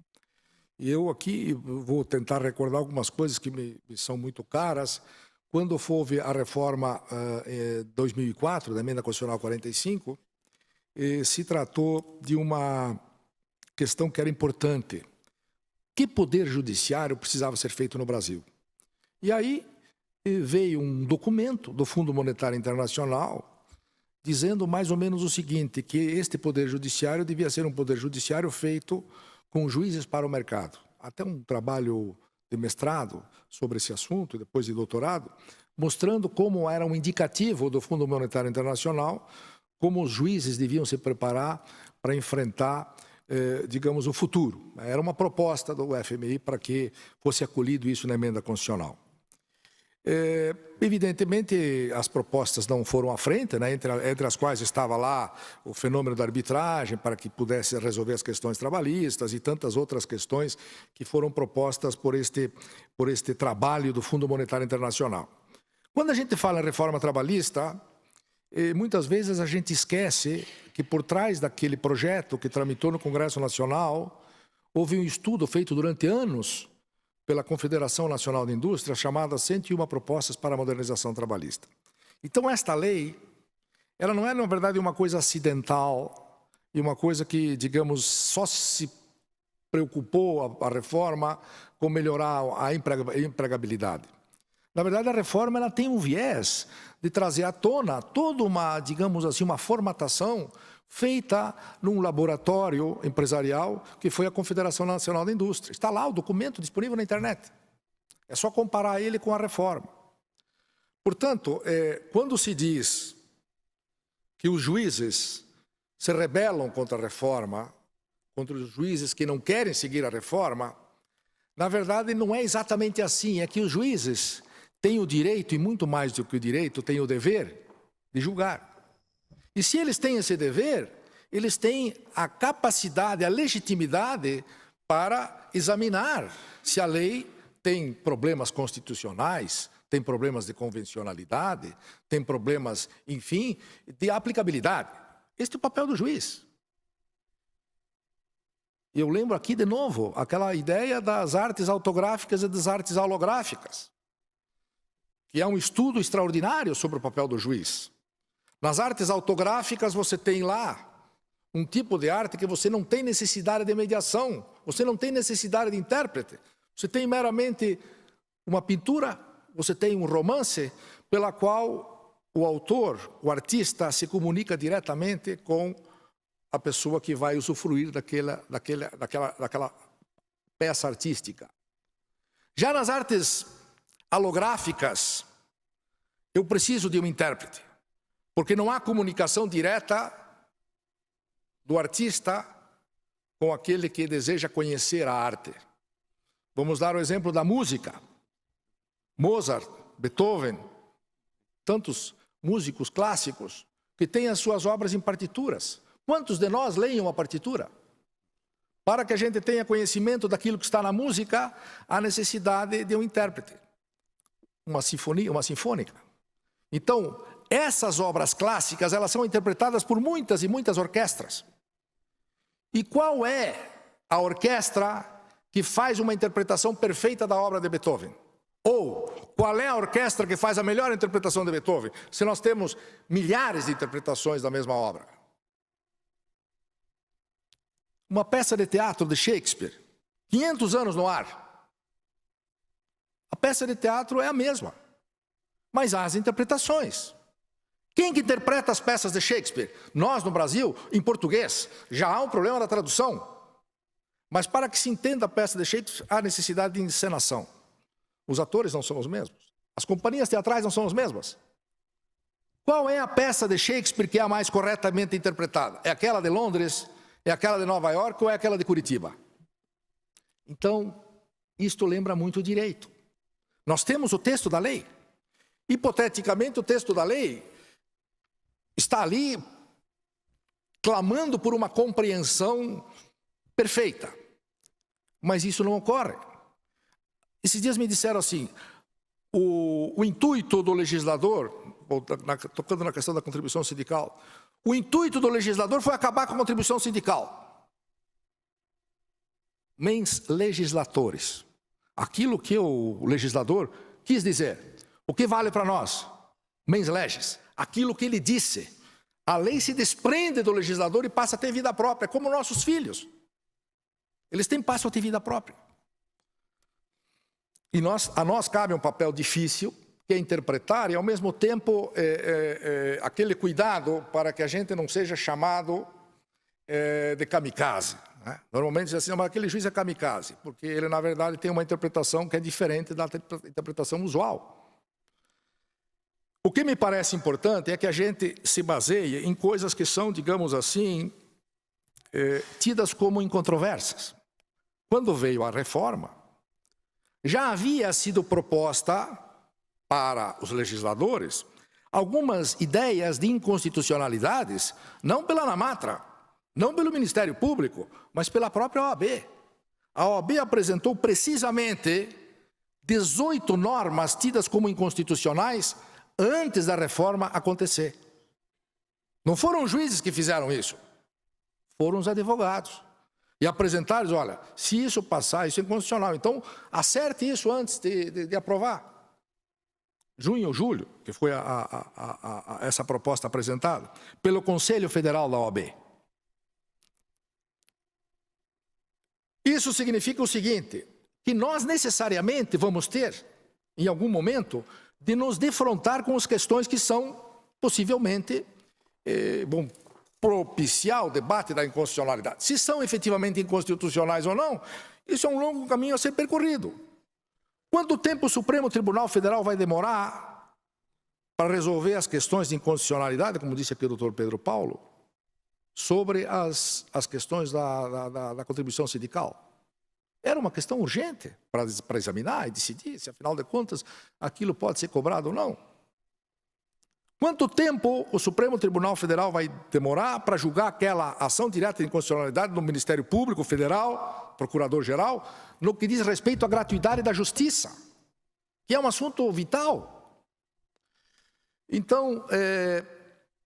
E eu aqui vou tentar recordar algumas coisas que me são muito caras. Quando houve a reforma 2004, da Emenda Constitucional 45, se tratou de uma questão que era importante. Que poder judiciário precisava ser feito no Brasil? E aí veio um documento do Fundo Monetário Internacional dizendo mais ou menos o seguinte, que este poder judiciário devia ser um poder judiciário feito com juízes para o mercado. Até um trabalho de mestrado sobre esse assunto, depois de doutorado, mostrando como era um indicativo do Fundo Monetário Internacional, como os juízes deviam se preparar para enfrentar, digamos, o futuro. Era uma proposta do FMI para que fosse acolhido isso na emenda constitucional. Evidentemente, as propostas não foram à frente, né? entre as quais estava lá o fenômeno da arbitragem para que pudesse resolver as questões trabalhistas e tantas outras questões que foram propostas por este trabalho do Fundo Monetário Internacional. Quando a gente fala em reforma trabalhista, muitas vezes a gente esquece que por trás daquele projeto que tramitou no Congresso Nacional, houve um estudo feito durante anos pela Confederação Nacional de Indústria, chamada 101 Propostas para a Modernização Trabalhista. Então, esta lei, ela não é, na verdade, uma coisa acidental e uma coisa que, digamos, só se preocupou a reforma com melhorar a empregabilidade. Na verdade, a reforma ela tem um viés de trazer à tona toda uma, digamos assim, uma formatação feita num laboratório empresarial que foi a Confederação Nacional da Indústria. Está lá o documento disponível na internet. É só comparar ele com a reforma. Portanto, quando se diz que os juízes se rebelam contra a reforma, contra os juízes que não querem seguir a reforma, na verdade não é exatamente assim. É que os juízes têm o direito, e muito mais do que o direito, têm o dever de julgar. E se eles têm esse dever, eles têm a capacidade, a legitimidade para examinar se a lei tem problemas constitucionais, tem problemas de convencionalidade, tem problemas, enfim, de aplicabilidade. Este é o papel do juiz. E eu lembro aqui de novo aquela ideia das artes autográficas e das artes holográficas, que é um estudo extraordinário sobre o papel do juiz. Nas artes autográficas você tem lá um tipo de arte que você não tem necessidade de mediação, você não tem necessidade de intérprete. Você tem meramente uma pintura, você tem um romance pela qual o autor, o artista, se comunica diretamente com a pessoa que vai usufruir daquela peça artística. Já nas artes holográficas, eu preciso de um intérprete, porque não há comunicação direta do artista com aquele que deseja conhecer a arte. Vamos dar o exemplo da música. Mozart, Beethoven, tantos músicos clássicos que têm as suas obras em partituras. Quantos de nós leem uma partitura? Para que a gente tenha conhecimento daquilo que está na música, há necessidade de um intérprete. Uma sinfônica. Então, essas obras clássicas, elas são interpretadas por muitas e muitas orquestras. E qual é a orquestra que faz uma interpretação perfeita da obra de Beethoven? Ou qual é a orquestra que faz a melhor interpretação de Beethoven? Se nós temos milhares de interpretações da mesma obra. Uma peça de teatro de Shakespeare, 500 anos no ar. A peça de teatro é a mesma, mas há as interpretações. Quem que interpreta as peças de Shakespeare? Nós, no Brasil, em português. Já há um problema da tradução. Mas para que se entenda a peça de Shakespeare, há necessidade de encenação. Os atores não são os mesmos. As companhias teatrais não são as mesmas. Qual é a peça de Shakespeare que é a mais corretamente interpretada? É aquela de Londres? É aquela de Nova York ou é aquela de Curitiba? Então, isto lembra muito o direito. Nós temos o texto da lei. Hipoteticamente, o texto da lei está ali clamando por uma compreensão perfeita. Mas isso não ocorre. Esses dias me disseram assim, o intuito do legislador, tocando na questão da contribuição sindical, o intuito do legislador foi acabar com a contribuição sindical. Mens legislatores. Aquilo que o legislador quis dizer. O que vale para nós? Mens legis. Aquilo que ele disse. A lei se desprende do legislador e passa a ter vida própria, como nossos filhos. Eles passam a ter vida própria. E a nós cabe um papel difícil, que é interpretar e, ao mesmo tempo, aquele cuidado para que a gente não seja chamado de kamikaze. Né? Normalmente diz assim, mas aquele juiz é kamikaze, porque ele, na verdade, tem uma interpretação que é diferente da interpretação usual. O que me parece importante é que a gente se baseie em coisas que são, digamos assim, tidas como incontroversas. Quando veio a reforma, já havia sido proposta para os legisladores algumas ideias de inconstitucionalidades, não pela ANAMATRA, não pelo Ministério Público, mas pela própria OAB. A OAB apresentou precisamente 18 normas tidas como inconstitucionais antes da reforma acontecer. Não foram os juízes que fizeram isso, foram os advogados. E apresentaram, olha, se isso passar, isso é inconstitucional. Então, acerte isso antes de aprovar. Junho ou julho, que foi essa proposta apresentada, pelo Conselho Federal da OAB. Isso significa o seguinte, que nós necessariamente vamos ter, em algum momento, de nos defrontar com as questões que são, possivelmente, propiciar o debate da inconstitucionalidade. Se são efetivamente inconstitucionais ou não, isso é um longo caminho a ser percorrido. Quanto tempo o Supremo Tribunal Federal vai demorar para resolver as questões de inconstitucionalidade, como disse aqui o doutor Pedro Paulo, sobre as questões da contribuição sindical? Era uma questão urgente para examinar e decidir se, afinal de contas, aquilo pode ser cobrado ou não. Quanto tempo o Supremo Tribunal Federal vai demorar para julgar aquela ação direta de inconstitucionalidade do Ministério Público Federal, Procurador-Geral, no que diz respeito à gratuidade da justiça, que é um assunto vital? Então,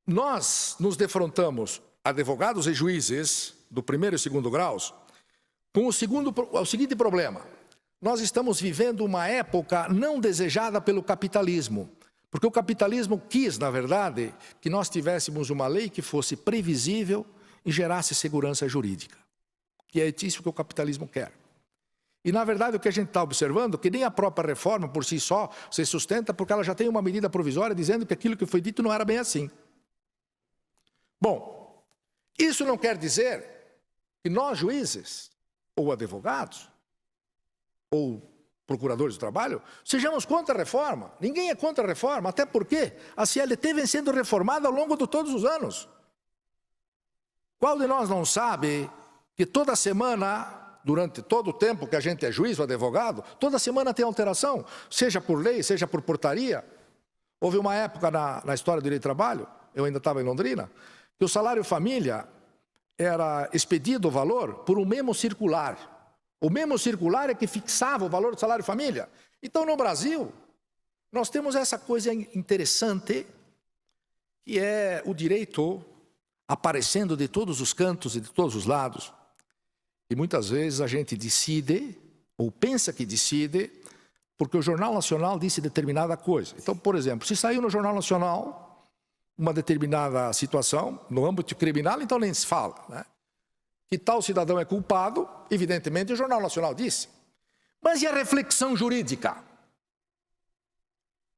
nós nos defrontamos, advogados e juízes do primeiro e segundo graus, com o seguinte problema: nós estamos vivendo uma época não desejada pelo capitalismo, porque o capitalismo quis, na verdade, que nós tivéssemos uma lei que fosse previsível e gerasse segurança jurídica, que é isso que o capitalismo quer. E, na verdade, o que a gente está observando é que nem a própria reforma por si só se sustenta, porque ela já tem uma medida provisória dizendo que aquilo que foi dito não era bem assim. Bom, isso não quer dizer que nós, juízes, ou advogados, ou procuradores do trabalho, sejamos contra a reforma. Ninguém é contra a reforma, até porque a CLT vem sendo reformada ao longo de todos os anos. Qual de nós não sabe que toda semana, durante todo o tempo que a gente é juiz ou advogado, toda semana tem alteração, seja por lei, seja por portaria? Houve uma época na história do direito do trabalho, eu ainda estava em Londrina, que o salário família era expedido o valor por um memo circular. O memo circular é que fixava o valor do salário família. Então, no Brasil, nós temos essa coisa interessante, que é o direito aparecendo de todos os cantos e de todos os lados. E muitas vezes a gente decide, ou pensa que decide, porque o Jornal Nacional disse determinada coisa. Então, por exemplo, se saiu no Jornal Nacional uma determinada situação, no âmbito criminal, então nem se fala, né? Que tal cidadão é culpado, evidentemente o Jornal Nacional disse. Mas e a reflexão jurídica?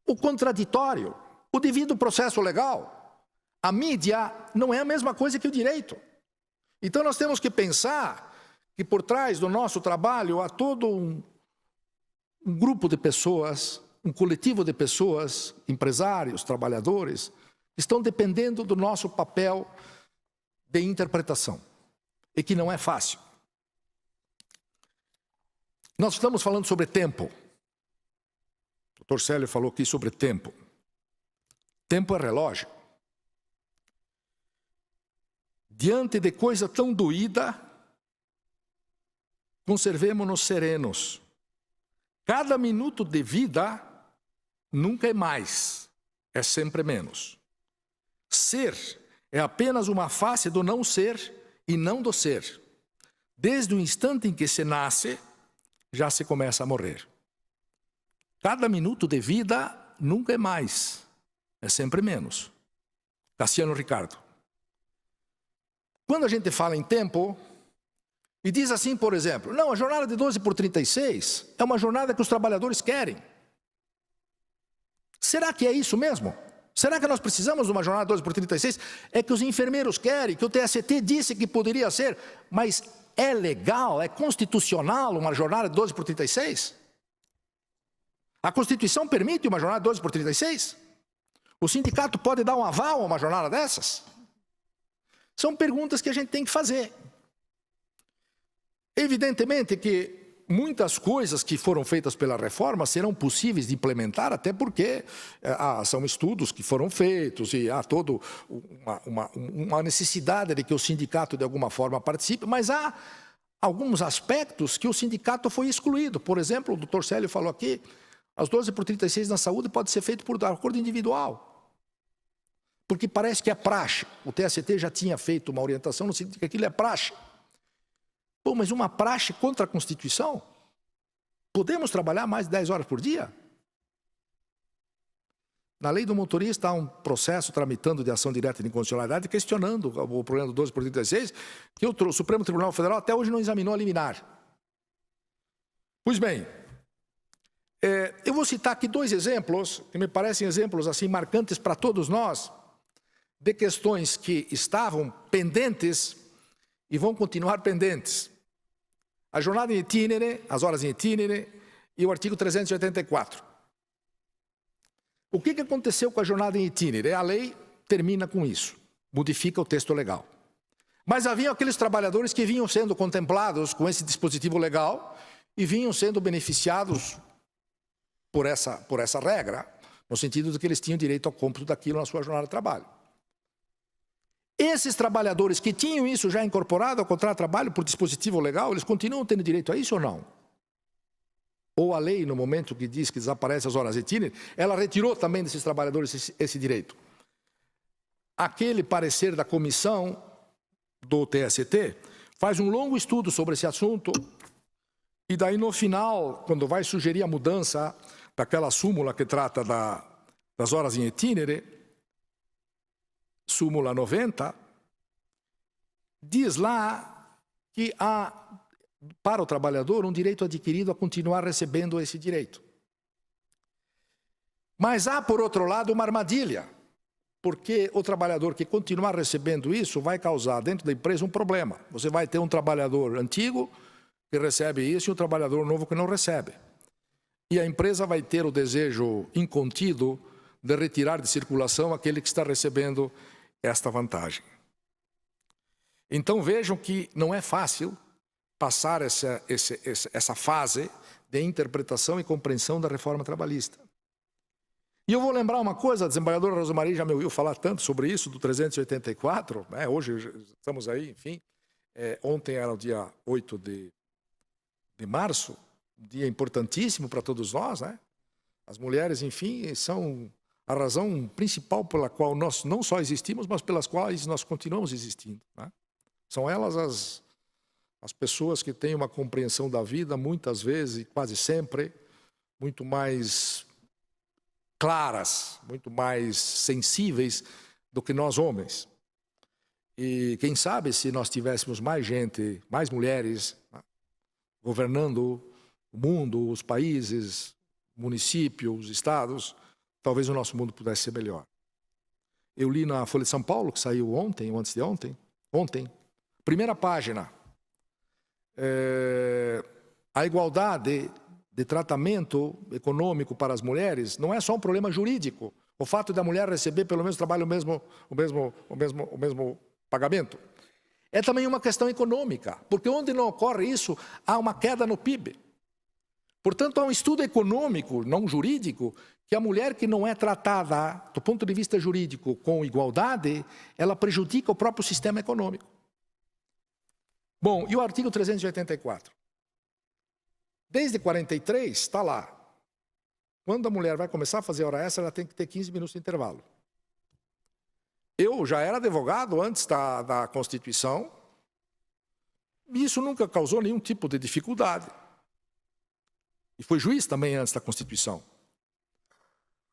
O contraditório, o devido processo legal? A mídia não é a mesma coisa que o direito. Então nós temos que pensar que por trás do nosso trabalho há todo um grupo de pessoas, um coletivo de pessoas, empresários, trabalhadores, que estão dependendo do nosso papel de interpretação. E que não é fácil. Nós estamos falando sobre tempo. O doutor Célio falou aqui sobre tempo. Tempo é relógio. Diante de coisa tão doída, conservemo-nos serenos. Cada minuto de vida nunca é mais, é sempre menos. Ser é apenas uma face do não ser e não do ser. Desde o instante em que se nasce, já se começa a morrer. Cada minuto de vida nunca é mais, é sempre menos. Cassiano Ricardo. Quando a gente fala em tempo, e diz assim, por exemplo, não, a jornada de 12 por 36 é uma jornada que os trabalhadores querem. Será que é isso mesmo? Será que nós precisamos de uma jornada 12 por 36? É que os enfermeiros querem, que o TST disse que poderia ser, mas é legal, é constitucional uma jornada de 12 por 36? A Constituição permite uma jornada de 12 por 36? O sindicato pode dar um aval a uma jornada dessas? São perguntas que a gente tem que fazer. Evidentemente que muitas coisas que foram feitas pela reforma serão possíveis de implementar, até porque são estudos que foram feitos e há toda uma necessidade de que o sindicato de alguma forma participe, mas há alguns aspectos que o sindicato foi excluído. Por exemplo, o doutor Célio falou aqui, as 12 por 36 na saúde pode ser feito por acordo individual. Porque parece que é praxe. O TST já tinha feito uma orientação no sentido de que aquilo é praxe. Pô, mas uma praxe contra a Constituição? Podemos trabalhar mais de 10 horas por dia? Na lei do motorista há um processo tramitando de ação direta de inconstitucionalidade questionando o problema do 12 por 36, que o Supremo Tribunal Federal até hoje não examinou a liminar. Pois bem, eu vou citar aqui dois exemplos, que me parecem exemplos assim marcantes para todos nós, de questões que estavam pendentes e vão continuar pendentes. A jornada em itinere, as horas em itinere e o artigo 384. O que aconteceu com a jornada em itinere? A lei termina com isso, modifica o texto legal. Mas havia aqueles trabalhadores que vinham sendo contemplados com esse dispositivo legal e vinham sendo beneficiados por essa regra, no sentido de que eles tinham direito ao cômputo daquilo na sua jornada de trabalho. Esses trabalhadores que tinham isso já incorporado ao contrato de trabalho por dispositivo legal, eles continuam tendo direito a isso ou não? Ou a lei, no momento que diz que desaparece as horas itinere, ela retirou também desses trabalhadores esse direito? Aquele parecer da comissão do TST faz um longo estudo sobre esse assunto e daí no final, quando vai sugerir a mudança daquela súmula que trata das horas em itinere, súmula 90, diz lá que há para o trabalhador um direito adquirido a continuar recebendo esse direito. Mas há, por outro lado, uma armadilha, porque o trabalhador que continuar recebendo isso vai causar dentro da empresa um problema. Você vai ter um trabalhador antigo que recebe isso e um trabalhador novo que não recebe. E a empresa vai ter o desejo incontido de retirar de circulação aquele que está recebendo esta vantagem. Então vejam que não é fácil passar essa fase de interpretação e compreensão da reforma trabalhista. E eu vou lembrar uma coisa, a desembargadora Rosamarie já me ouviu falar tanto sobre isso, do 384, né? Hoje estamos aí, enfim, ontem era o dia 8 de março, um dia importantíssimo para todos nós, né? As mulheres, enfim, são a razão principal pela qual nós não só existimos, mas pelas quais nós continuamos existindo, né? São elas as pessoas que têm uma compreensão da vida, muitas vezes, e quase sempre, muito mais claras, muito mais sensíveis do que nós homens. E quem sabe se nós tivéssemos mais gente, mais mulheres, né, governando o mundo, os países, municípios, estados, talvez o nosso mundo pudesse ser melhor. Eu li na Folha de São Paulo, que saiu ontem, ou antes de ontem, primeira página, a igualdade de tratamento econômico para as mulheres não é só um problema jurídico. O fato da mulher receber pelo menos trabalho o mesmo pagamento. É também uma questão econômica, porque onde não ocorre isso, há uma queda no PIB. Portanto, há um estudo econômico, não jurídico, que a mulher que não é tratada do ponto de vista jurídico com igualdade, ela prejudica o próprio sistema econômico. Bom, e o artigo 384? Desde 43, está lá. Quando a mulher vai começar a fazer hora extra, ela tem que ter 15 minutos de intervalo. Eu já era advogado antes da Constituição, e isso nunca causou nenhum tipo de dificuldade. E fui juiz também antes da Constituição.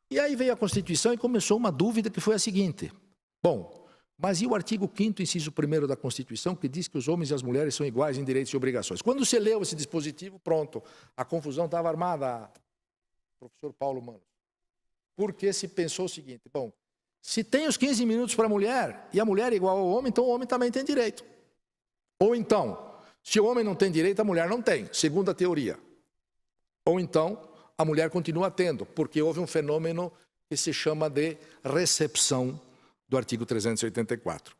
E aí veio a Constituição e começou uma dúvida que foi a seguinte. Bom, mas e o artigo 5º, inciso 1º da Constituição, que diz que os homens e as mulheres são iguais em direitos e obrigações? Quando você leu esse dispositivo, pronto, a confusão estava armada, professor Paulo Mano. Porque se pensou o seguinte, bom, se tem os 15 minutos para a mulher e a mulher é igual ao homem, então o homem também tem direito. Ou então, se o homem não tem direito, a mulher não tem, segundo a teoria. Ou então, a mulher continua tendo, porque houve um fenômeno que se chama de recepção do artigo 384.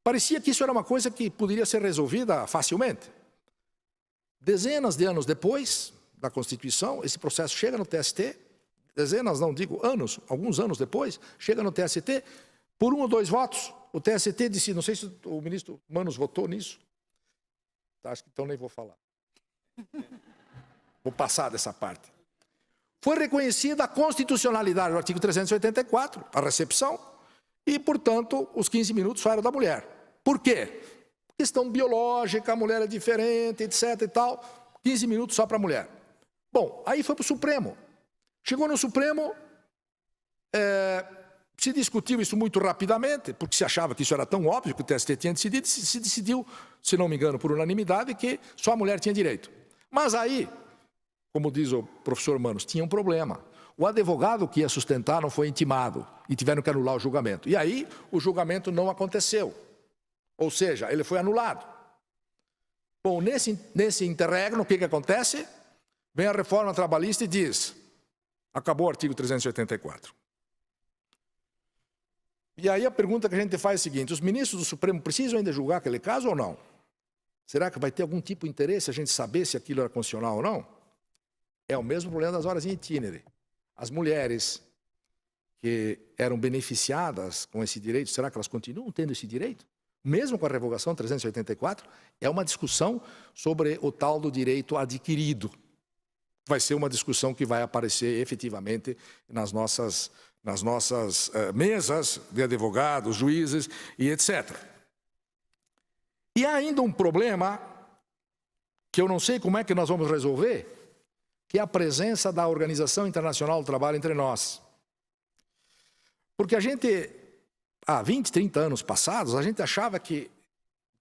Parecia que isso era uma coisa que poderia ser resolvida facilmente. Dezenas de anos depois da Constituição, esse processo chega no TST, dezenas, não digo anos, alguns anos depois, chega no TST, por 1 ou 2 votos, o TST disse, não sei se o ministro Manos votou nisso, acho que então nem vou falar. Vou passar dessa parte. Foi reconhecida a constitucionalidade do artigo 384, a recepção, e, portanto, os 15 minutos saíram da mulher. Por quê? Questão biológica, a mulher é diferente, etc. e tal. 15 minutos só para a mulher. Bom, aí foi para o Supremo. Chegou no Supremo, se discutiu isso muito rapidamente, porque se achava que isso era tão óbvio que o TST tinha decidido, se decidiu, se não me engano, por unanimidade, que só a mulher tinha direito. Mas aí como diz o professor Manos, tinha um problema. O advogado que ia sustentar não foi intimado e tiveram que anular o julgamento. E aí o julgamento não aconteceu. Ou seja, ele foi anulado. Bom, nesse interregno, o que acontece? Vem a reforma trabalhista e diz, acabou o artigo 384. E aí a pergunta que a gente faz é a seguinte, os ministros do Supremo precisam ainda julgar aquele caso ou não? Será que vai ter algum tipo de interesse a gente saber se aquilo era constitucional ou não? É o mesmo problema das horas em itinere. As mulheres que eram beneficiadas com esse direito, será que elas continuam tendo esse direito? Mesmo com a revogação 384, é uma discussão sobre o tal do direito adquirido. Vai ser uma discussão que vai aparecer efetivamente nas nossas mesas de advogados, juízes e etc. E há ainda um problema que eu não sei como é que nós vamos resolver, que é a presença da Organização Internacional do Trabalho entre nós. Porque a gente, há 20, 30 anos passados, a gente achava que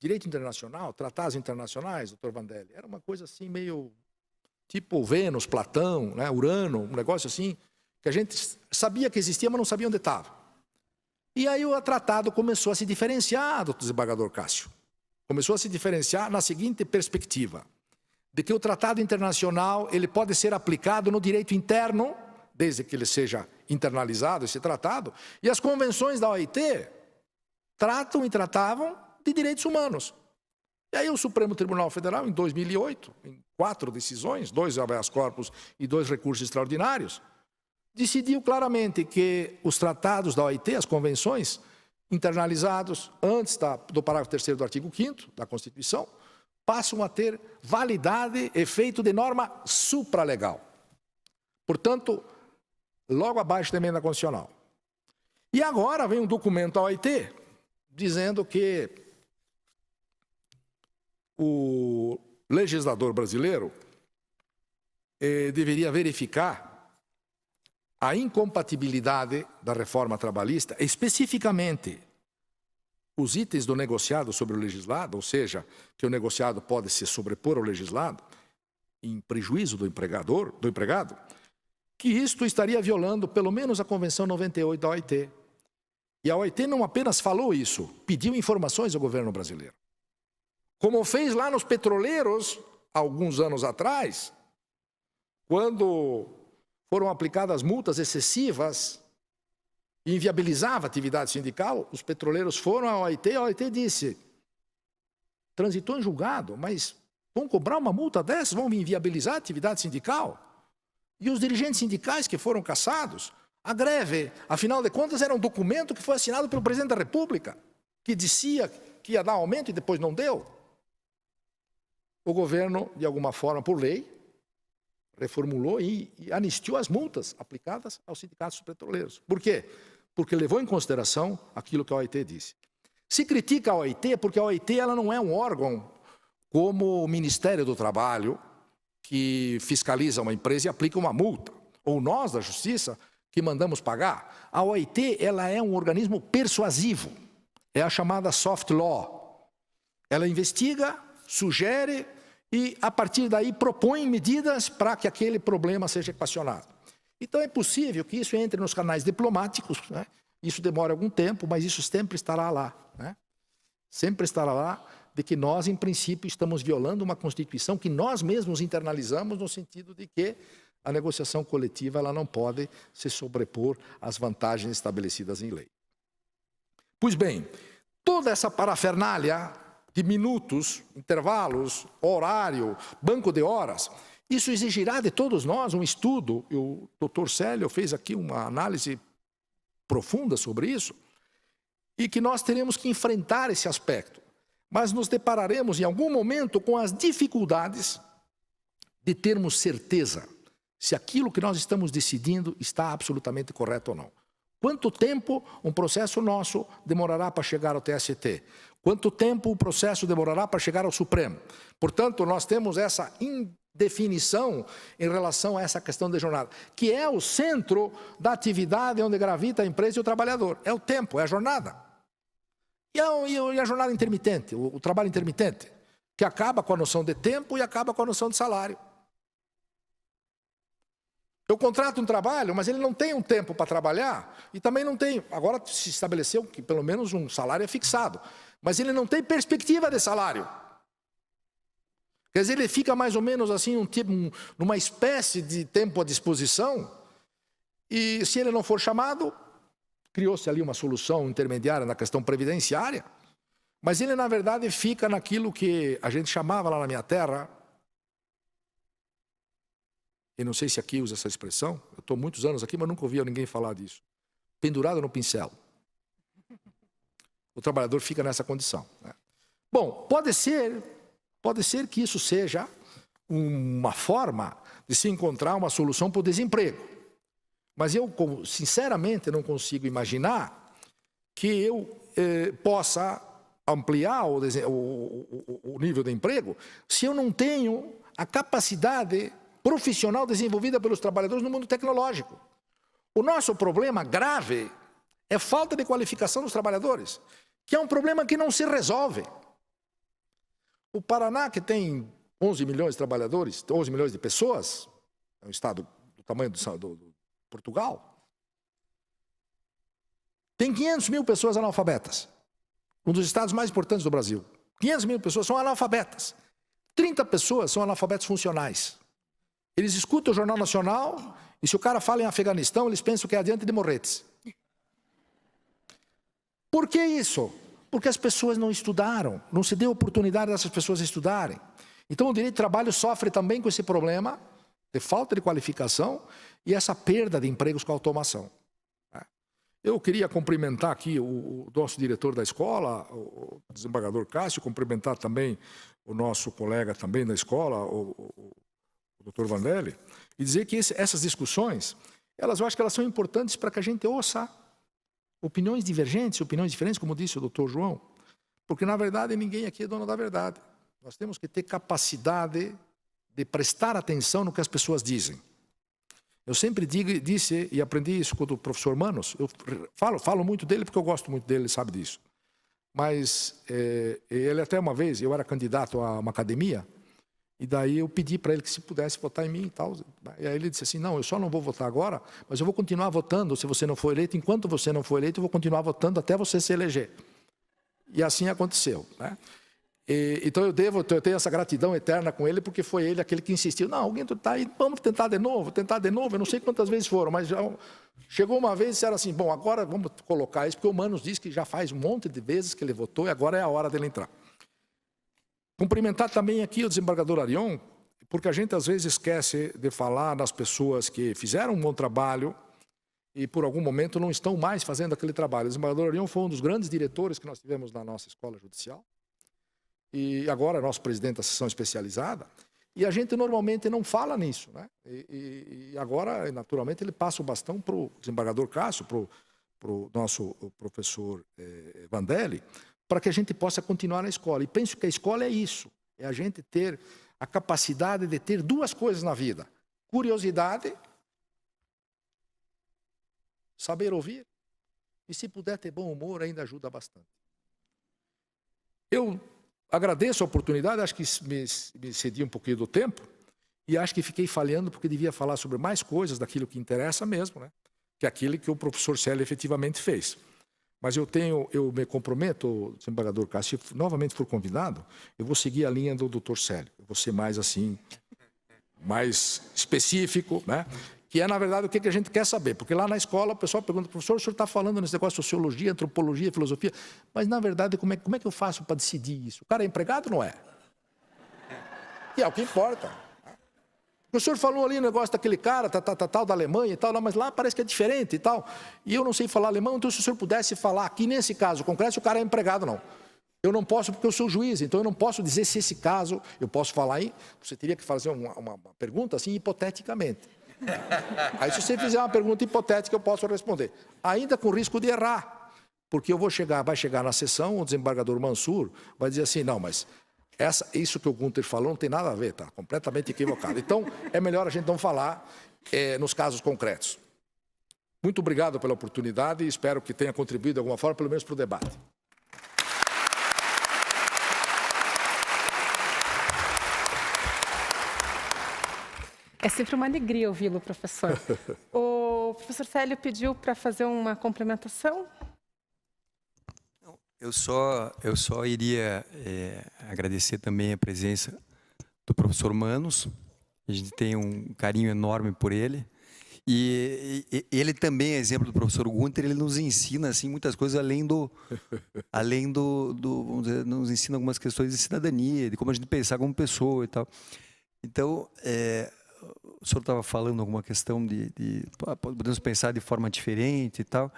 direito internacional, tratados internacionais, doutor Vandelli, era uma coisa assim meio tipo Vênus, Platão, né, Urano, um negócio assim, que a gente sabia que existia, mas não sabia onde estava. E aí o tratado começou a se diferenciar do desembargador Cássio. Começou a se diferenciar na seguinte perspectiva, de que o tratado internacional ele pode ser aplicado no direito interno, desde que ele seja internalizado, esse tratado, e as convenções da OIT tratam e tratavam de direitos humanos. E aí o Supremo Tribunal Federal, em 2008, em 4 decisões, 2 habeas corpus e 2 recursos extraordinários, decidiu claramente que os tratados da OIT, as convenções, internalizados antes do parágrafo 3º do artigo 5º da Constituição, passam a ter validade, efeito de norma supralegal. Portanto, logo abaixo da emenda constitucional. E agora vem um documento da OIT dizendo que o legislador brasileiro deveria verificar a incompatibilidade da reforma trabalhista, especificamente os itens do negociado sobre o legislado, ou seja, que o negociado pode se sobrepor ao legislado, em prejuízo do empregado, que isto estaria violando pelo menos a Convenção 98 da OIT. E a OIT não apenas falou isso, pediu informações ao governo brasileiro. Como fez lá nos petroleiros, alguns anos atrás, quando foram aplicadas multas excessivas e inviabilizava a atividade sindical, os petroleiros foram à OIT e a OIT disse, transitou em julgado, mas vão cobrar uma multa dessas, vão inviabilizar a atividade sindical? E os dirigentes sindicais que foram cassados, a greve, afinal de contas, era um documento que foi assinado pelo presidente da República, que dizia que ia dar aumento e depois não deu. O governo, de alguma forma, por lei, reformulou e anistiou as multas aplicadas aos sindicatos petroleiros. Por quê? Porque levou em consideração aquilo que a OIT disse. Se critica a OIT porque a OIT ela não é um órgão como o Ministério do Trabalho, que fiscaliza uma empresa e aplica uma multa, ou nós, da Justiça, que mandamos pagar. A OIT ela é um organismo persuasivo, é a chamada soft law. Ela investiga, sugere e, a partir daí, propõe medidas para que aquele problema seja equacionado. Então, é possível que isso entre nos canais diplomáticos, né? Isso demora algum tempo, mas isso sempre estará lá, né? Sempre estará lá de que nós, em princípio, estamos violando uma Constituição que nós mesmos internalizamos no sentido de que a negociação coletiva ela não pode se sobrepor às vantagens estabelecidas em lei. Pois bem, toda essa parafernália de minutos, intervalos, horário, banco de horas, isso exigirá de todos nós um estudo. O doutor Célio fez aqui uma análise profunda sobre isso, e que nós teremos que enfrentar esse aspecto. Mas nos depararemos em algum momento com as dificuldades de termos certeza se aquilo que nós estamos decidindo está absolutamente correto ou não. Quanto tempo um processo nosso demorará para chegar ao TST? Quanto tempo o processo demorará para chegar ao Supremo? Portanto, nós temos essa indefinição em relação a essa questão de jornada, que é o centro da atividade onde gravita a empresa e o trabalhador. É o tempo, é a jornada. E a jornada intermitente, o trabalho intermitente, que acaba com a noção de tempo e acaba com a noção de salário. Eu contrato um trabalho, mas ele não tem um tempo para trabalhar e também não tem... Agora se estabeleceu que pelo menos um salário é fixado, mas ele não tem perspectiva de salário. Quer dizer, ele fica mais ou menos assim, numa espécie de tempo à disposição e se ele não for chamado, criou-se ali uma solução intermediária na questão previdenciária, mas ele na verdade fica naquilo que a gente chamava lá na minha terra, e não sei se aqui usa essa expressão, eu estou muitos anos aqui, mas nunca ouvi ninguém falar disso. Pendurado no pincel. O trabalhador fica nessa condição, né? Bom, pode ser que isso seja uma forma de se encontrar uma solução para o desemprego. Mas eu, sinceramente, não consigo imaginar que eu possa ampliar o nível de emprego se eu não tenho a capacidade profissional desenvolvida pelos trabalhadores no mundo tecnológico. O nosso problema grave é falta de qualificação dos trabalhadores, que é um problema que não se resolve. O Paraná, que tem 11 milhões de trabalhadores, 11 milhões de pessoas, é um estado do tamanho do Portugal, tem 500 mil pessoas analfabetas, um dos estados mais importantes do Brasil. 500 mil pessoas são analfabetas, 30 pessoas são analfabetos funcionais. Eles escutam o Jornal Nacional e se o cara fala em Afeganistão, eles pensam que é adiante de morretes. Por que isso? Porque as pessoas não estudaram, não se deu oportunidade dessas pessoas estudarem. Então o direito de trabalho sofre também com esse problema de falta de qualificação e essa perda de empregos com a automação. Eu queria cumprimentar aqui o nosso diretor da escola, o desembargador Cássio, cumprimentar também o nosso colega também da escola, o Dr. Vandelli, e dizer que essas discussões, eu acho que elas são importantes para que a gente ouça opiniões divergentes, opiniões diferentes, como disse o doutor João, porque, na verdade, ninguém aqui é dono da verdade. Nós temos que ter capacidade de prestar atenção no que as pessoas dizem. Eu sempre disse e aprendi isso com o professor Manos, eu falo muito dele porque eu gosto muito dele, ele sabe disso. Mas ele até uma vez, eu era candidato a uma academia, e daí eu pedi para ele que se pudesse votar em mim e tal. E aí ele disse assim, não, eu só não vou votar agora, mas eu vou continuar votando se você não for eleito. Enquanto você não for eleito, eu vou continuar votando até você se eleger. E assim aconteceu, né? Então eu tenho essa gratidão eterna com ele, porque foi ele aquele que insistiu. Não, alguém está aí, vamos tentar de novo. Eu não sei quantas vezes foram, mas já chegou uma vez e disseram assim, bom, agora vamos colocar isso, porque o Manos disse que já faz um monte de vezes que ele votou e agora é a hora dele entrar. Cumprimentar também aqui o desembargador Arion, porque a gente às vezes esquece de falar das pessoas que fizeram um bom trabalho e por algum momento não estão mais fazendo aquele trabalho. O desembargador Arion foi um dos grandes diretores que nós tivemos na nossa escola judicial e agora é nosso presidente da seção especializada e a gente normalmente não fala nisso, né? E agora, naturalmente, ele passa o bastão para o desembargador Cássio, para o nosso professor Vandelli, para que a gente possa continuar na escola. E penso que a escola é isso, é a gente ter a capacidade de ter duas coisas na vida. Curiosidade, saber ouvir, e se puder ter bom humor, ainda ajuda bastante. Eu agradeço a oportunidade, acho que me cedi um pouquinho do tempo, e acho que fiquei falhando porque devia falar sobre mais coisas daquilo que interessa mesmo, né? Que é aquilo que o professor Célio efetivamente fez. Mas eu me comprometo, desembargador Cássio, se novamente for convidado, eu vou seguir a linha do doutor Célio. Eu vou ser mais assim, mais específico, né? Que é, na verdade, o que a gente quer saber. Porque lá na escola o pessoal pergunta, professor, o senhor está falando nesse negócio de sociologia, antropologia, filosofia, mas, na verdade, como é que eu faço para decidir isso? O cara é empregado ou não é? E é o que importa. O senhor falou ali o negócio daquele cara, tal, da Alemanha e tal, mas lá parece que é diferente e tal. E eu não sei falar alemão, então se o senhor pudesse falar aqui nesse caso concreto, se o cara é empregado, não. Eu não posso porque eu sou juiz, então eu não posso dizer se esse caso, eu posso falar aí, você teria que fazer uma pergunta assim, hipoteticamente. Aí se você fizer uma pergunta hipotética, eu posso responder. Ainda com risco de errar, porque vai chegar na sessão, o desembargador Mansur vai dizer assim, não, mas... Isso que o Gunter falou não tem nada a ver, está completamente equivocado. Então, é melhor a gente não falar nos casos concretos. Muito obrigado pela oportunidade e espero que tenha contribuído de alguma forma, pelo menos para o debate. É sempre uma alegria ouvi-lo, professor. O professor Célio pediu para fazer uma complementação. Eu só iria agradecer também a presença do professor Manos. A gente tem um carinho enorme por ele. E ele também, exemplo do professor Gunter, ele nos ensina assim muitas coisas além do vamos dizer, nos ensina algumas questões de cidadania, de como a gente pensar como pessoa e tal. Então, o senhor estava falando alguma questão de podemos pensar de forma diferente e tal.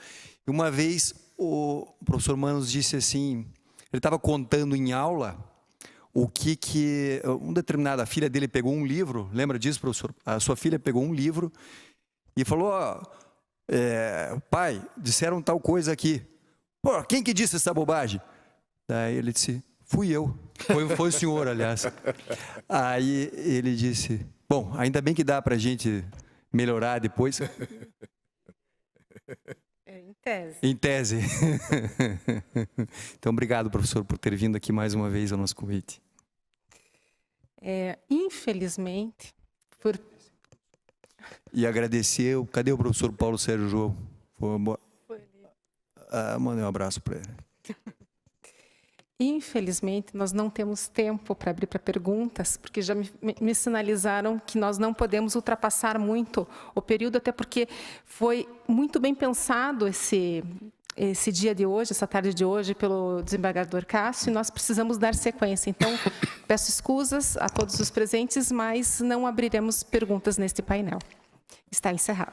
E uma vez o professor Manos disse assim, ele estava contando em aula o que uma determinada filha dele pegou um livro, lembra disso, professor? A sua filha pegou um livro e falou, pai, disseram tal coisa aqui. Pô, quem que disse essa bobagem? Daí ele disse, fui eu. Foi o senhor, aliás. Aí ele disse, bom, ainda bem que dá para a gente melhorar depois. Em tese. Em tese. Então, obrigado, professor, por ter vindo aqui mais uma vez ao nosso convite. Infelizmente, por... E agradecer, cadê o professor Paulo Sérgio João? Mandei um abraço para ele. Infelizmente, nós não temos tempo para abrir para perguntas, porque já me sinalizaram que nós não podemos ultrapassar muito o período, até porque foi muito bem pensado esse dia de hoje, essa tarde de hoje, pelo desembargador Cássio, e nós precisamos dar sequência. Então, peço escusas a todos os presentes, mas não abriremos perguntas neste painel. Está encerrado.